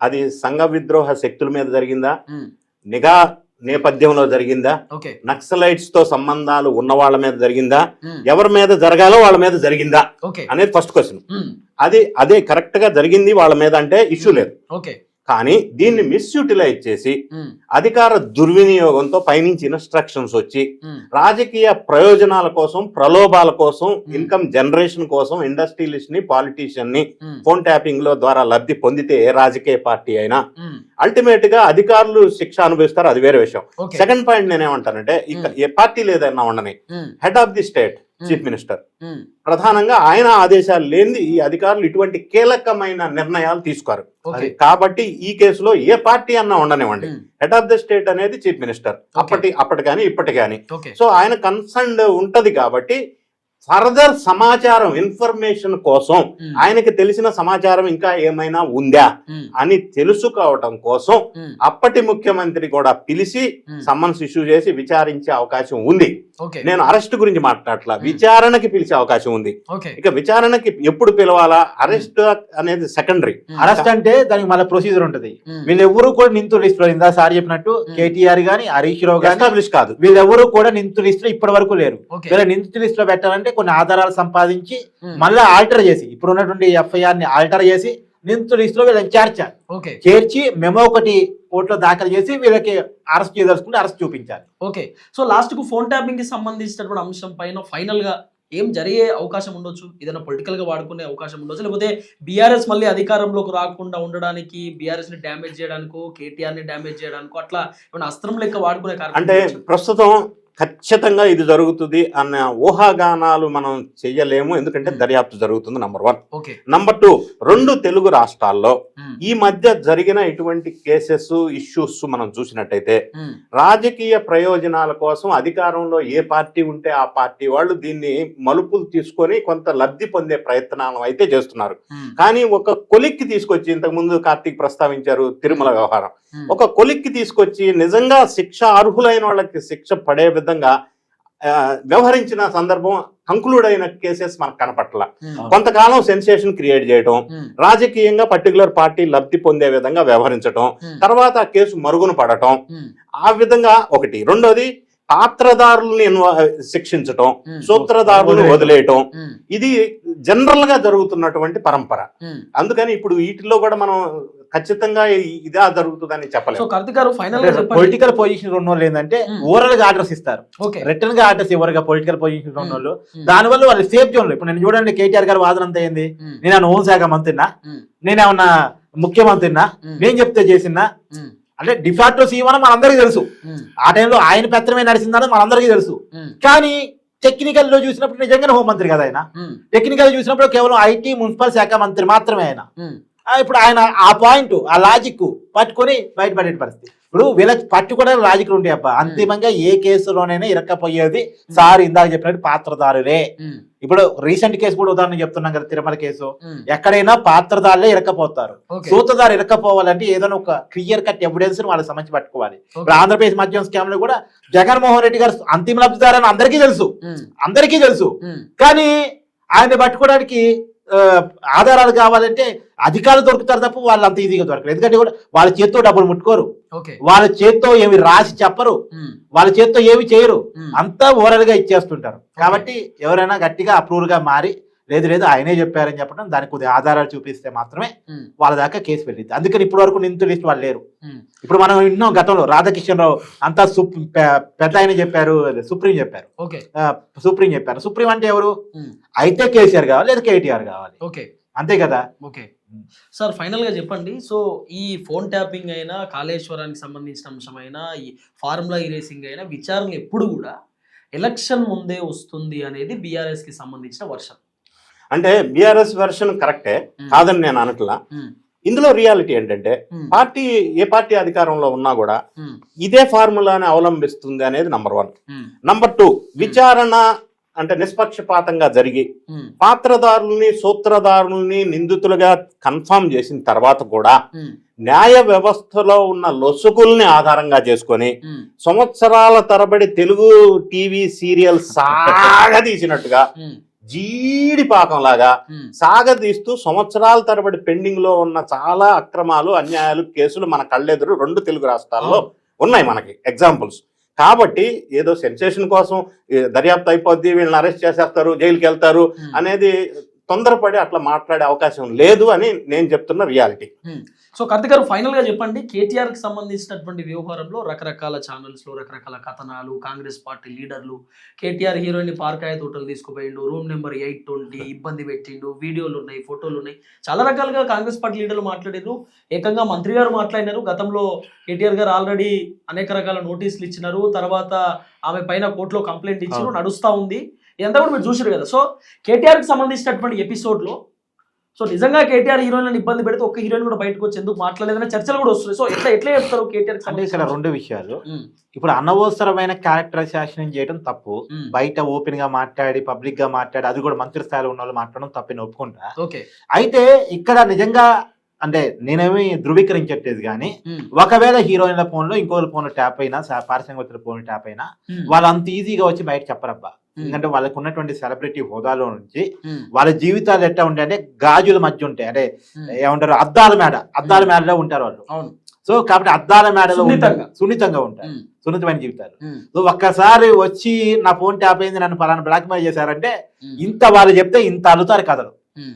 అది సంఘ విద్రోహ శక్తుల మీద జరిగిందా, నిఘా నేపథ్యంలో జరిగిందా, నక్సలైట్స్ తో సంబంధాలు ఉన్న వాళ్ళ మీద జరిగిందా, ఎవరి మీద జరగాలో వాళ్ళ మీద జరిగిందా అనేది ఫస్ట్ క్వశ్చన్. అదే కరెక్ట్ గా జరిగింది వాళ్ళ మీద అంటే ఇష్యూ లేదు. కానీ దీన్ని మిస్యూటిలైజ్ చేసి అధికార దుర్వినియోగంతో పైనుంచి ఇన్స్ట్రక్షన్స్ వచ్చి రాజకీయ ప్రయోజనాల కోసం, ప్రలోభాల కోసం, ఇన్కమ్ జనరేషన్ కోసం ఇండస్ట్రియలిస్ట్ ని, పాలిటీషియన్ ని ఫోన్ ట్యాపింగ్ లో ద్వారా లబ్ధి పొందితే ఏ రాజకీయ పార్టీ అయినా అల్టిమేట్ గా అధికారులు శిక్ష అనుభవిస్తారు, అది వేరే విషయం. సెకండ్ పాయింట్ నేనేమంటానంటే, ఏ పార్టీ లేదన్నా ఉండని head of the state, chief minister, ప్రధానంగా ఆయన ఆదేశాలు లేని ఈ అధికారులు ఇటువంటి కీలకమైన నిర్ణయాలు తీసుకోరు. కాబట్టి ఈ కేసులో ఏ పార్టీ అన్నా ఉండనివ్వండి, హెడ్ ఆఫ్ ద స్టేట్ అనేది చీఫ్ మినిస్టర్, అప్పటి కానీ ఇప్పటి కానీ. సో ఆయన కన్సర్న్ ఉంటది కాబట్టి ఫర్దర్ సమాచారం, ఇన్ఫర్మేషన్ కోసం ఆయనకి తెలిసిన సమాచారం ఇంకా ఏమైనా ఉందా అని తెలుసుకోవటం కోసం అప్పటి ముఖ్యమంత్రి కూడా పిలిచి సమ్మన్స్ ఇష్యూ చేసి విచారించే అవకాశం ఉంది. నేను అరెస్ట్ గురించి మాట్లాడట్లా, విచారణకి పిలిచే అవకాశం ఉంది. ఇక విచారణకి ఎప్పుడు పిలవాలా, అరెస్ట్ అనేది సెకండరీ. అరెస్ట్ అంటే దానికి మళ్ళీ ప్రొసీజర్ ఉంటది. వీళ్ళెవరూ కూడా నిందితుల లిస్ట్ లో, ఇందా సార్ చెప్పినట్టు కేటీఆర్ గాని, హరీష్ రావు గాని ఎస్టాబ్లిష్ కాదు, వీళ్ళెవరూ కూడా నిందితుల లిస్ట్ లో ఇప్పటి వరకు లేరు. వీళ్ళ నిందితుల లిస్ట్ లో పెట్టాలంటే కొన్ని ఆధారాలు సంపాదించి మళ్ళీ ఆల్టర్ చేసి, ఇప్పుడు ఉన్నటువంటి ఎఫ్ఐఆర్ ని ఆల్టర్ చేసి నిందితుల లిస్ట్ లో వీళ్ళని చేర్చి మెమో ఒకటి కోర్టులో దాఖలు చేసి వీళ్ళకి అరెస్ట్ చేయదలుచుకుంటే అరెస్ట్ చూపించాలి. ఓకే. సో లాస్ట్ కు ఫోన్ ట్యాపింగ్ కి సంబంధించినటువంటి అంశం పైన ఫైనల్ గా ఏం జరిగే అవకాశం ఉండొచ్చు? ఏదైనా పొలిటికల్ గా వాడుకునే అవకాశం ఉండొచ్చు, లేకపోతే బీఆర్ఎస్ మళ్ళీ అధికారంలోకి రాకుండా ఉండడానికి, బీఆర్ఎస్ ని డ్యామేజ్ చేయడానికో, కేటీఆర్ ని డ్యామేజ్ చేయడానికో అట్లా ఏమైనా అస్త్రం లెక్క వాడుకునే కారణం? అంటే ప్రస్తుతం ఖచ్చితంగా ఇది జరుగుతుంది అన్న ఊహాగానాలు మనం చెయ్యలేము, ఎందుకంటే దర్యాప్తు జరుగుతుంది. నంబర్ 1. నంబర్ 2, 2 తెలుగు రాష్ట్రాల్లో ఈ మధ్య జరిగిన ఇటువంటి కేసెస్, ఇష్యూస్ మనం చూసినట్టయితే రాజకీయ ప్రయోజనాల కోసం అధికారంలో ఏ పార్టీ ఉంటే ఆ పార్టీ వాళ్ళు దీన్ని మలుపులు తీసుకొని కొంత లబ్ధి పొందే ప్రయత్నాలు అయితే చేస్తున్నారు. కానీ ఒక కొలిక్కి తీసుకొచ్చి, ఇంతకు ముందు కార్తీక్ ప్రస్తావించారు తిరుమల వ్యవహారం, ఒక కొలిక్కి తీసుకొచ్చి నిజంగా శిక్ష అర్హులైన వాళ్ళకి శిక్ష పడే విధంగా వ్యవహరించిన సందర్భం, కంక్లూడ్ అయిన కేసెస్ మనకు కనపట్ల. కొంతకాలం సెన్సేషన్ క్రియేట్ చేయటం, రాజకీయంగా పర్టికులర్ పార్టీ లబ్ధి పొందే విధంగా వ్యవహరించటం, తర్వాత ఆ కేసు మరుగున పడటం, ఆ విధంగా ఒకటి. రెండోది పాత్రదారుల్ని శిక్షించటం, సూత్రధారులను వదిలేయటం, ఇది జనరల్ గా జరుగుతున్నటువంటి పరంపర. అందుకని ఇప్పుడు వీటిలో కూడా మనం ఖచ్చితంగా ఇదే జరుగుతుందని చెప్పలేదు. పొలిటికల్ పొజిషన్ ఉన్న వాళ్ళు ఏంటంటే ఓవరాల్ గా ఆర్డర్స్ ఇస్తారు, రిటర్న్ గా ఆర్డర్స్ ఇవ్వరుగా పొలిటికల్ పొజిషన్ ఉన్న వాళ్ళు. దానివల్ల వాళ్ళు సేఫ్ జోన్ లో, ఇప్పుడు నేను చూడండి కేటీఆర్ గారి వాదన అంతా ఏంది, నేను హోంశాఖ మంత్రినా, నేనేమన్నా ముఖ్యమంత్రినా, నేను చెప్తే చేసినా అంటే డిఫాక్టో సీఎం అని మనందరికీ తెలుసు. ఆ టైంలో ఆయన పెత్తనమే నడిచిందని మనందరికీ తెలుసు. కానీ టెక్నికల్ లో చూసినప్పుడు నిజంగానే హోంమంత్రి కదా ఆయన. టెక్నికల్ చూసినప్పుడు కేవలం ఐటీ మున్సిపల్ శాఖ మంత్రి మాత్రమే ఆయన. ఇప్పుడు ఆయన ఆ పాయింట్, ఆ లాజిక్ పట్టుకొని బయటపడే పరిస్థితి. ఇప్పుడు వీళ్ళకి పట్టుకోవడానికి లాజిక్ ఉండే అబ్బా. అంతిమంగా ఏ కేసులోనైనా ఇరక్కపోయేది సార్ ఇందాక చెప్పినట్టు పాత్రదారులే. ఇప్పుడు రీసెంట్ కేసు కూడా ఉదాహరణ చెప్తున్నాం కదా, తిరుమల కేసు. ఎక్కడైనా పాత్రదారులే ఇరక్కపోతారు. సూత్రధారు ఇరక్కపోవాలంటే ఏదైనా ఒక క్లియర్ కట్ ఎవిడెన్స్ వాళ్ళకి సంబంధించి పట్టుకోవాలి. ఇప్పుడు ఆంధ్రప్రదేశ్ మద్యం స్కామ్ లో కూడా జగన్మోహన్ రెడ్డి గారు అంతిమ లబ్ధిదారు అని అందరికీ తెలుసు. కానీ ఆయన పట్టుకోవడానికి ఆధారాలు కావాలంటే అధికారులు దొరుకుతారు తప్ప వాళ్ళు అంత ఈజీగా దొరకరు. ఎందుకంటే కూడా వాళ్ళ చేత్తో డబ్బులు ముట్టుకోరు, ఓకే వాళ్ళ చేత్తో ఏమి రాసి చెప్పరు, వాళ్ళ చేత్తో ఏమి చేయరు, అంతా ఓరల్ గా ఇచ్చేస్తుంటారు. కాబట్టి ఎవరైనా గట్టిగా అప్రూవల్ గా మారి లేదు ఆయనే చెప్పారని చెప్పడం, దానికి కొద్దిగా ఆధారాలు చూపిస్తే మాత్రమే వాళ్ళ దాకా కేసు వెళ్ళింది. అందుకని ఇప్పటి వరకు నిందితుల లిస్ట్ వాళ్ళు లేరు. ఇప్పుడు మనం విన్నాం గతంలో రాధాకిషన్ రావు అంతా పెద్ద ఆయన చెప్పారు, సుప్రీం చెప్పారు, సుప్రీం అంటే ఎవరు? అయితే కేసీఆర్ కావాలి లేదా కేటీఆర్ కావాలి, అంతే కదా. ఓకే సార్, ఫైనల్ గా చెప్పండి. సో ఈ ఫోన్ ట్యాపింగ్ అయినా, కాళేశ్వరానికి సంబంధించిన అంశం అయినా, ఈ ఫార్ములా రేసింగ్ అయినా విచారణ ఎప్పుడు కూడా ఎలక్షన్ ముందే వస్తుంది అనేది బీఆర్ఎస్ కి సంబంధించిన వర్షన్. అంటే బీఆర్ఎస్ వెర్షన్ కరెక్టే, కాదని నేను అనట్లా. ఇందులో రియాలిటీ ఏంటంటే ఏ పార్టీ అధికారంలో ఉన్నా కూడా ఇదే ఫార్ములాని అవలంబిస్తుంది అనేది నంబర్ 1. నంబర్ 2, విచారణ అంటే నిష్పక్షపాతంగా జరిగి పాత్రదారుల్ని సూత్రధారుల్ని నిందితులుగా కన్ఫర్మ్ చేసిన తర్వాత కూడా న్యాయ వ్యవస్థలో ఉన్న లొసుగుల్ని ఆధారంగా చేసుకొని సంవత్సరాల తరబడి తెలుగు టీవీ సీరియల్ సాగదీసినట్టుగా జీడిపాకంలాగా సాగదీస్తూ సంవత్సరాల తరబడి పెండింగ్ లో ఉన్న చాలా అక్రమాలు, అన్యాయాలు, కేసులు మన కళ్ళెదురు 2 తెలుగు రాష్ట్రాల్లో ఉన్నాయి మనకి ఎగ్జాంపుల్స్. కాబట్టి ఏదో సెన్సేషన్ కోసం దర్యాప్తు అయిపోద్ది, వీళ్ళని అరెస్ట్ చేసేస్తారు, జైలుకి వెళ్తారు అనేది తొందరపడి అట్లా మాట్లాడే అవకాశం లేదు అని నేను చెప్తున్న రియాలిటీ. సో కార్తిక్ గారు, ఫైనల్ గా చెప్పండి, కేటీఆర్ కి సంబంధించినటువంటి వ్యవహారంలో రకరకాల ఛానల్స్ లో రకరకాల కథనాలు, కాంగ్రెస్ పార్టీ లీడర్లు కేటీఆర్ హీరోయిన్ పార్కాయ తోటలు తీసుకుపోయిండు, రూమ్ నెంబర్ 820 ఇబ్బంది పెట్టిండు, వీడియోలు ఉన్నాయి, ఫోటోలు ఉన్నాయి, చాలా రకాలుగా కాంగ్రెస్ పార్టీ లీడర్లు మాట్లాడారు. ఏకంగా మంత్రి గారు మాట్లాడినారు. గతంలో కేటీఆర్ గారు ఆల్రెడీ అనేక రకాల నోటీసులు ఇచ్చినారు, తర్వాత ఆమె పైన కోర్టులో కంప్లైంట్ ఇచ్చారు, నడుస్తా ఉంది. ఇదంతా కూడా మీరు చూసారు కదా. సో కేటీఆర్ కి సంబంధించినటువంటి ఎపిసోడ్ లో సో నిజంగా కేటీఆర్ హీరోయిన్ ఇబ్బంది పెడితే ఒక్క హీరోయిన్ కూడా బయటకు వచ్చి ఎందుకు మాట్లాడలేదనే చర్చలు కూడా వస్తున్నాయి. సో ఎట్లా చెప్తారు కేటీఆర్ అంటే ఇక్కడ 2 విషయాలు. ఇప్పుడు అనవసరమైన క్యారెక్టర్ అసాసినేషన్ చేయడం తప్పు. బయట ఓపెన్ గా మాట్లాడి పబ్లిక్ గా మాట్లాడి అది కూడా మంత్రి స్థాయిలో ఉన్న వాళ్ళు మాట్లాడడం తప్పని ఒప్పుకుంటా. అయితే ఇక్కడ నిజంగా అంటే నేనేమి ధృవీకరించట్లేదు కానీ ఒకవేళ హీరోయిన్ల ఫోన్ లో ఇంకో ఫోన్ ట్యాప్ అయినా, పారిశ్రామిక ఫోన్ ట్యాప్ అయినా వాళ్ళు అంత ఈజీగా వచ్చి బయట చెప్పరబ్బా. ఎందుకంటే వాళ్ళకు ఉన్నటువంటి సెలబ్రిటీ హోదాలో నుంచి వాళ్ళ జీవితాలు ఎట్లా ఉంటాయి అంటే గాజుల మధ్య ఉంటాయి, అంటే ఏమంటారు అద్దాల మేడలో ఉంటారు వాళ్ళు. సో కాబట్టి అద్దాల మేడలో సున్నితంగా ఉంటారు, సున్నితమైన జీవితాలు. సో ఒక్కసారి వచ్చి నా ఫోన్ ట్యాప్ అయింది, నన్ను పలానా బ్లాక్ మెయిల్ చేశారంటే ఇంత వాళ్ళు చెప్తే ఇంత అల్లుతారు కథలు.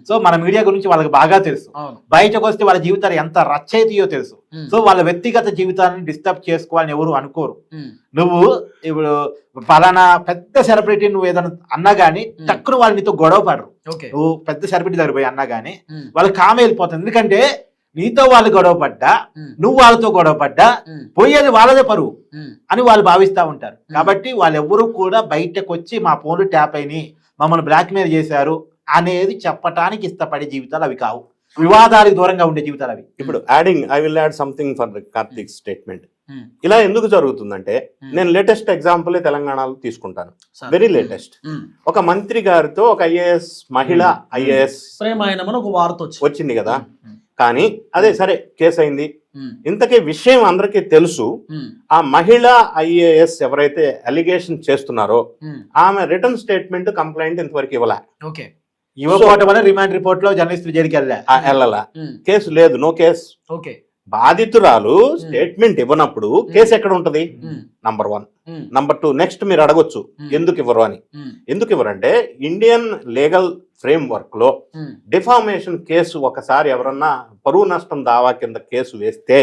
సో మన మీడియా గురించి వాళ్ళకి బాగా తెలుసు, బయటకు వస్తే వాళ్ళ జీవితాలు ఎంత రచ్చయితీయో తెలుసు. సో వాళ్ళ వ్యక్తిగత జీవితాన్ని డిస్టర్బ్ చేసుకోవాలని ఎవరు అనుకోరు. నువ్వు ఇప్పుడు పలానా పెద్ద సెలబ్రిటీ నువ్వు ఏదైనా అన్నా గానీ టక్కును వాళ్ళు నీతో గొడవ పడరు. నువ్వు పెద్ద సెలబ్రిటీ దగ్గర పోయి అన్నా గానీ వాళ్ళు కామె వెళ్ళిపోతుంది. ఎందుకంటే నీతో వాళ్ళు గొడవ పడ్డా, నువ్వు వాళ్ళతో గొడవ పడ్డా పోయేది వాళ్ళదే పరువు అని వాళ్ళు భావిస్తూ ఉంటారు. కాబట్టి వాళ్ళు ఎవరు కూడా బయటకు వచ్చి మా ఫోన్లు ట్యాప్ అయినాయి, మమ్మల్ని బ్లాక్మెయిల్ చేశారు అనేది చెప్పటానికి ఇష్టపడే జీవితాలు అవి కావు, వివాదాలకు దూరంగా ఉండే జీవితాలు అవి. ఇప్పుడు I will add something for Karthik statement. ఇలా ఎందుకు జరుగుతుందంటే నేను లేటెస్ట్ ఎగ్జాంపుల్ తెలంగాణలో తీసుకుంటాను, వెరీ లేటెస్ట్. ఒక మంత్రి గారితో ఒక ఐఏఎస్ మహిళ ఐఏఎస్ వచ్చింది కదా, కానీ అదే సరే కేసు అయింది. ఇంతకీ విషయం అందరికీ తెలుసు. ఆ మహిళా ఐఏఎస్ ఎవరైతే అలిగేషన్ చేస్తున్నారో ఆమె రిటర్న్ స్టేట్మెంట్ కంప్లైంట్ ఇంతవరకు ఇవ్వకపోవడం వల్ల రిమాండ్ రిపోర్ట్ లో జర్నలిస్టులు జైలుకి వెళ్ళాలా, కేసు లేదు, నో కేసు. బాధితురాలు స్టేట్మెంట్ ఇవ్వనప్పుడు కేసు ఎక్కడ ఉంటది? నంబర్ 1. నంబర్ 2, నెక్స్ట్ మీరు అడగొచ్చు ఎందుకు ఇవ్వరు అని. ఎందుకు ఇవ్వరంటే ఇండియన్ లీగల్ ఫ్రేమ్ వర్క్ లో డిఫామేషన్ కేసు ఒకసారి ఎవరన్నా పరువు నష్టం దావా కింద కేసు వేస్తే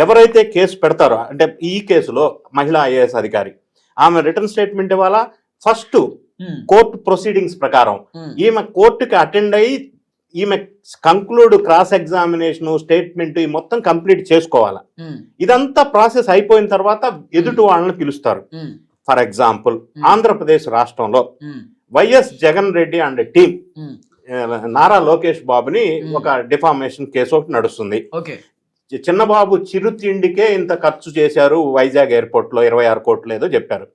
ఎవరైతే కేసు పెడతారో, అంటే ఈ కేసులో మహిళా ఐఏఎస్ అధికారి ఆమె రిటర్న్ స్టేట్మెంట్ ఇవ్వాలా. ఫస్ట్ కోర్టు ప్రొసీడింగ్స్ ప్రకారం ఈమె కోర్టుకి అటెండ్ అయ్యి ఈమె కంక్లూడ్ క్రాస్ ఎగ్జామినేషన్ స్టేట్మెంట్ ఈ మొత్తం కంప్లీట్ చేసుకోవాలా. ఇదంతా ప్రాసెస్ అయిపోయిన తర్వాత ఎదుటి వాళ్ళని పిలుస్తారు. ఫర్ ఎగ్జాంపుల్ ఆంధ్రప్రదేశ్ రాష్ట్రంలో YS Jagan Reddy and team Nara Lokesh బాబుని ఒక డిఫామేషన్ కేసు ఒకటి నడుస్తుంది. చిన్నబాబు చిరు తిండికే ఇంత ఖర్చు చేశారు వైజాగ్ ఎయిర్పోర్ట్ లో 26 కోట్లు ఏదో చెప్పారు.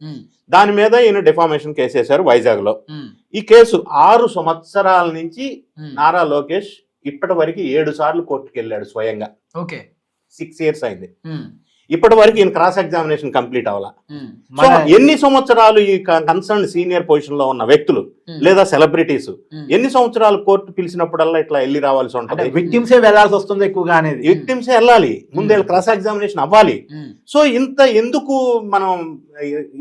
దాని మీద ఈయన డిఫామేషన్ కేసు వేశారు వైజాగ్ లో. ఈ కేసు 6 సంవత్సరాల నుంచి నారా లోకేష్ ఇప్పటి వరకు 7 సార్లు కోర్టుకు వెళ్ళాడు స్వయంగా. 6 years అయింది. ఇప్పటి వరకు ఈయన క్రాస్ ఎగ్జామినేషన్ కంప్లీట్ అవ్వాల. సో మన- ఎన్ని సంవత్సరాలు ఈ కన్సర్న్ సీనియర్ పొజిషన్ లో ఉన్న వ్యక్తులు లేదా సెలబ్రిటీస్ ఎన్ని సంవత్సరాలు కోర్టు పిలిచినప్పుడల్లా ఇట్లా వెళ్ళి రావాల్సి అంటే ఉంటుంది? విక్టిమ్సే వెళ్లాల్సి వస్తుంది ఎక్కువగా అనేది. విక్టిమ్సే వెళ్ళాలి, ముందే క్రాస్ ఎగ్జామినేషన్ అవ్వాలి. సో ఇంత ఎందుకు మనం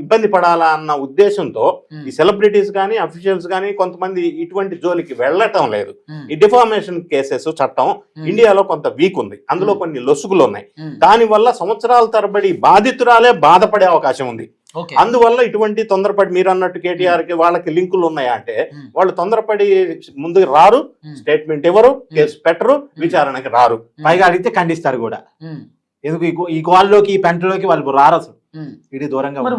ఇబ్బంది పడాలా అన్న ఉద్దేశంతో ఈ సెలబ్రిటీస్ కానీ అఫీషియల్స్ కానీ కొంతమంది ఇటువంటి జోలికి వెళ్ళటం లేదు. ఈ డిఫార్మేషన్ కేసెస్ చట్టం ఇండియాలో కొంత వీక్ ఉంది, అందులో కొన్ని లొసుగులు ఉన్నాయి. దానివల్ల సంవత్సరాల తరబడి బాధితురాలే బాధపడే అవకాశం ఉంది. అందువల్ల ఇటువంటి తొందరపడి మీరు అన్నట్టు కేటీఆర్ కి వాళ్ళకి లింకులు ఉన్నాయా అంటే వాళ్ళు తొందరపడి ముందుకు రారు, స్టేట్మెంట్ ఇవ్వరు, కేసు పెట్టరు, విచారణకి రారు. పైగా అడిగితే ఖండిస్తారు కూడా. ఎందుకు ఈ గోల్లోకి ఈ పెంటలోకి వాళ్ళు రారు అసలు, ఇది దూరంగా మరి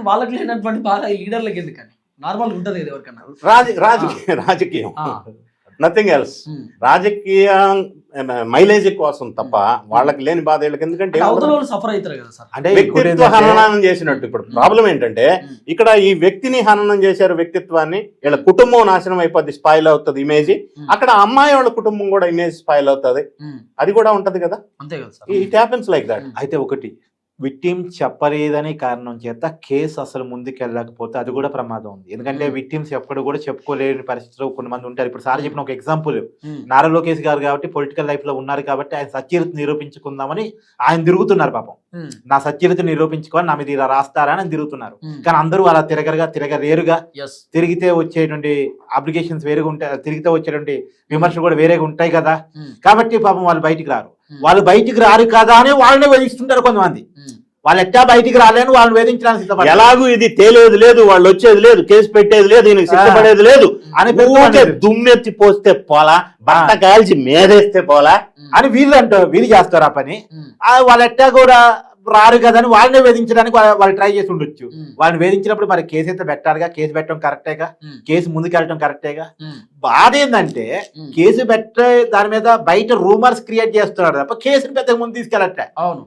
వాళ్ళకి లేనటువంటి బాగా లీడర్లకి ఎందుకని? నార్మల్ ఉంటది కదా ఎవరికన్నా. రాజకీయం నథింగ్ ఎల్స్. రాజకీయ మైలేజ్ కోసం తప్ప వాళ్ళకి లేని బాధ వీళ్ళకి. ఎందుకంటే సఫర్ అవుతారు కదా సార్. అంటే వ్యక్తిత్వ హననం చేసినట్టు. ఇప్పుడు ప్రాబ్లం ఏంటంటే ఇక్కడ ఈ వ్యక్తిని హననం చేశారు, వ్యక్తిత్వాన్ని, వీళ్ళ కుటుంబం నాశనం అయిపోద్ది, స్పాయిల్ అవుతుంది ఇమేజ్. అక్కడ అమ్మాయి వాళ్ళ కుటుంబం కూడా ఇమేజ్ స్పాయిల్ అవుతుంది, అది కూడా ఉంటది కదా. అంతే కదా sir. It happens like that. అయితే ఒకటి విక్టిమ్ చెప్పలేదని కారణం చేత కేసు అసలు ముందుకు వెళ్ళకపోతే అది కూడా ప్రమాదం ఉంది. ఎందుకంటే విక్టిమ్స్ ఎప్పుడు కూడా చెప్పుకోలేని పరిస్థితిలో కొంతమంది ఉంటారు. ఇప్పుడు సార్ చెప్పిన ఒక ఎగ్జాంపుల్, నారా లోకేష్ గారు కాబట్టి పొలిటికల్ లైఫ్ లో ఉన్నారు కాబట్టి ఆయన సత్యరీతి నిరూపించుకుందామని ఆయన తిరుగుతున్నారు. పాపం నా సత్యరీతి నిరూపించుకోవాలి, నా మీద ఇలా రాస్తారా అని తిరుగుతున్నారు. కానీ అందరూ అలా తిరగలేరుగా. తిరిగితే వచ్చేటువంటి అప్లికేషన్స్ వేరుగా ఉంటాయి, తిరిగితే వచ్చేటువంటి విమర్శలు కూడా వేరేగా ఉంటాయి కదా. కాబట్టి పాపం వాళ్ళు బయటికి రారు. వాళ్ళు బయటికి రారు కదా అని వాళ్ళని వేధిస్తుంటారు కొంతమంది. వాళ్ళు ఎట్టా బయటికి రాలేని వాళ్ళని వేధించడానికి సిద్ధపడతారు. ఎలాగూ ఇది తేలేది లేదు, వాళ్ళు వచ్చేది లేదు, కేసు పెట్టేది లేదు, ఈయనకి సిద్ధపడేది లేదు అని దుమ్మెత్తి పోస్తే పోలా, బట్ట కాల్చి మేరేస్తే పోలా అని వీళ్ళు అంటారు, వీళ్ళు చేస్తారు ఆ పని. వాళ్ళు ఎట్టా కూడా రారు కదా అని వాళ్ళనే వేధించడానికి వాళ్ళు ట్రై చేసి ఉండొచ్చు. వాళ్ళని వేధించినప్పుడు మరి కేసు అయితే పెట్టాలిగా, కేసు పెట్టడం కరెక్టేగా, కేసు ముందుకెళ్ళడం కరెక్టేగా. బాధ ఏంటంటే కేసు పెట్టే దాని మీద బయట రూమర్స్ క్రియేట్ చేస్తున్నాడు తప్ప కేసుని పెద్ద ముందు తీసుకెళ్ళట్లే. అవును,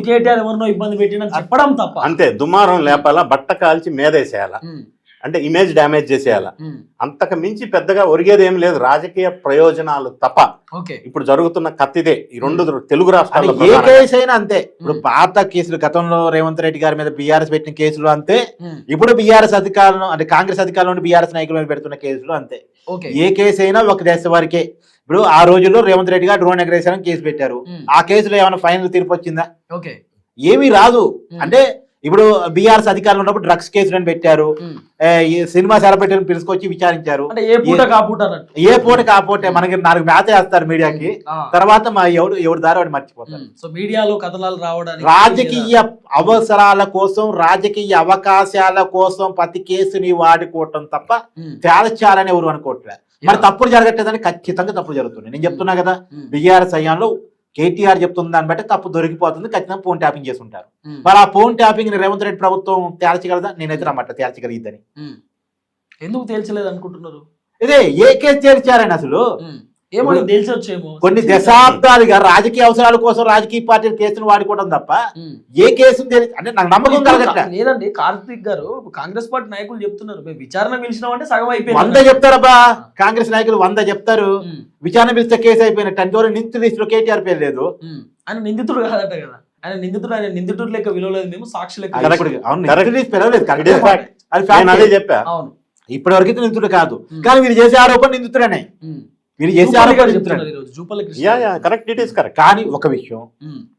కేటీఆర్ ఎవరినో ఇబ్బంది పెట్టిన చెప్పడం తప్ప. అంతే, దుమారం లేపాలా, బట్ట కాల్చి మేదేసేయాలా, అంటే ఇమేజ్ డ్యామేజ్ చేసేయాలా. అంతకు మించి పెద్దగా ఒరిగేది ఏం లేదు, రాజకీయ ప్రయోజనాలు తప్ప. ఇప్పుడు జరుగుతున్న కత్తిదే ఈ రెండు తెలుగు రాష్ట్రాల్లో. ఏ కేసు అయినా అంతే. ఇప్పుడు పాత కేసులు, గతంలో రేవంత్ రెడ్డి గారి మీద బీఆర్ఎస్ పెట్టిన కేసులు అంతే, ఇప్పుడు బీఆర్ఎస్ అధికారులు అంటే కాంగ్రెస్ అధికారులు బీఆర్ఎస్ నాయకుల మీద పెడుతున్న కేసులు అంతే. ఏ కేసు అయినా ఒక దేశ వారికే. ఇప్పుడు ఆ రోజుల్లో రేవంత్ రెడ్డి గారు డ్రోన్ ఎగరేషన్ కేసు పెట్టారు. ఆ కేసులో ఏమైనా ఫైనల్ తీర్పు వచ్చిందా? ఏమీ రాదు. అంటే ఇప్పుడు బీఆర్ఎస్ అధికారులు ఉన్నప్పుడు డ్రగ్స్ కేసులను పెట్టారు, సినిమా సెలబ్రిటీలను పిలుచుకొచ్చి విచారించారు. ఏ పూట కాపోతే మనకి 4 మ్యాచ్ వేస్తారు మీడియాకి, తర్వాత మా ఎవరు దారి వాడు మర్చిపోతారు. సో మీడియాలో కథనాలు రావడానికి రాజకీయ అవసరాల కోసం, రాజకీయ అవకాశాల కోసం ప్రతి కేసుని వాడుకోవటం తప్ప తేల్చాలని ఎవరు అనుకోవట్లేదు. మరి తప్పుడు జరగట్లేదని ఖచ్చితంగా తప్పుడు జరుగుతుంది. నేను చెప్తున్నా కదా, బీఆర్ఎస్ అయ్యాలో కేటీఆర్ చెప్తున్న దాన్ని బట్టి తప్పు దొరికిపోతుంది, ఖచ్చితంగా ఫోన్ ట్యాపింగ్ చేసి ఉంటారు. మరి ఆ ఫోన్ ట్యాపింగ్ ని రేవంత్ రెడ్డి ప్రభుత్వం తేల్చగలదా? నేనైతే నమ్మట తేల్చగలిగిద్దని. ఎందుకు తేల్చలేదు అనుకుంటున్నారు? ఇదే ఏ కేసు తేల్చారని అసలు ఏమో తెలిసొచ్చేమో. కొన్ని దశాబ్దాలుగా రాజకీయ అవసరాల కోసం రాజకీయ పార్టీల కేసును వాడుకోవడం తప్ప ఏ కేసును అంటే నాకు నమ్మకం కలగట్లే. లేదండి, కార్తీక్ గారు కాంగ్రెస్ పార్టీ నాయకులు చెప్తున్నారు విచారణ పిలిచినామంటే సగం అయిపోయింది. 100 చెప్తారబ్బా కాంగ్రెస్ నాయకులు, 100 చెప్తారు. విచారణ పిలిస్తే కేసు అయిపోయినట్టు. అంతవరకు నిందితుల లిస్టులో కేటీఆర్ పేరు లేదు. ఆయన నిందితుడు కాదట కదా, ఆయన నిందితుడు లెక్క విలువలేదు, మేము సాక్షి లెక్క. చెప్పా. అవును, ఇప్పటి వరకు నిందితుడు కాదు, కానీ వీళ్ళు చేసే ఆరోపణ నిందితుడనే. వీళ్ళు చేసే ఆరోపణ కానీ ఒక విషయం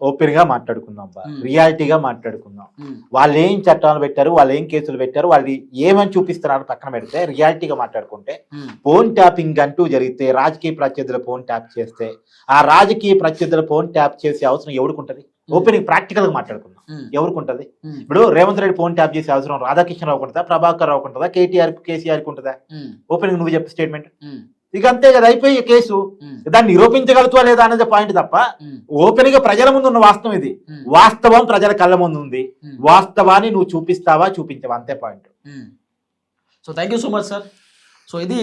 ఓపెన్ గా మాట్లాడుకుందాం, రియాలిటీగా మాట్లాడుకుందాం. వాళ్ళు ఏం చట్టాలు పెట్టారు, వాళ్ళు ఏం కేసులు పెట్టారు, వాళ్ళు ఏమని చూపిస్తున్నారు పక్కన పెడితే రియాలిటీగా మాట్లాడుకుంటే, ఫోన్ ట్యాపింగ్ అంటూ జరిగితే రాజకీయ ప్రత్యర్థుల ఫోన్ ట్యాప్ చేస్తే ఆ రాజకీయ ప్రత్యర్థుల ఫోన్ ట్యాప్ చేసే అవసరం ఎవరికి ఓపెన్ ప్రాక్టికల్ గా మాట్లాడుకుందాం. ఎవరికి ఉంటది? ఇప్పుడు రేవంత్ రెడ్డి ఫోన్ ట్యాప్ చేసే అవసరం రాధాకృష్ణ రావుకు ఉంటుందా, ప్రభాకర్ రావుకు ఉంటుందా, కేసీఆర్ కి ఉంటుందా? ఓపెన్ నువ్వు చెప్పే స్టేట్మెంట్ ఇక అంతే కదా, అయిపోయి కేసు. దాన్ని నిరూపించగలుగుతా లేదా అనేది పాయింట్ తప్ప ఓపెన్ గా ప్రజల ముందు ఉన్న వాస్తవం ఇది. వాస్తవం ప్రజల కళ్ళ ముందు ఉంది, వాస్తవాన్ని నువ్వు చూపిస్తావా చూపించవా, అంతే point. So thank you so much sir. So ఇది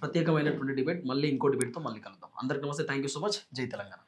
ప్రత్యేకమైనటువంటి డిబేట్. మళ్ళీ ఇంకో డిబేట్ తో మళ్ళీ కలుద్దాం. అందరికి నమస్తే, థ్యాంక్ యూ సో మచ్. జై తెలంగాణ.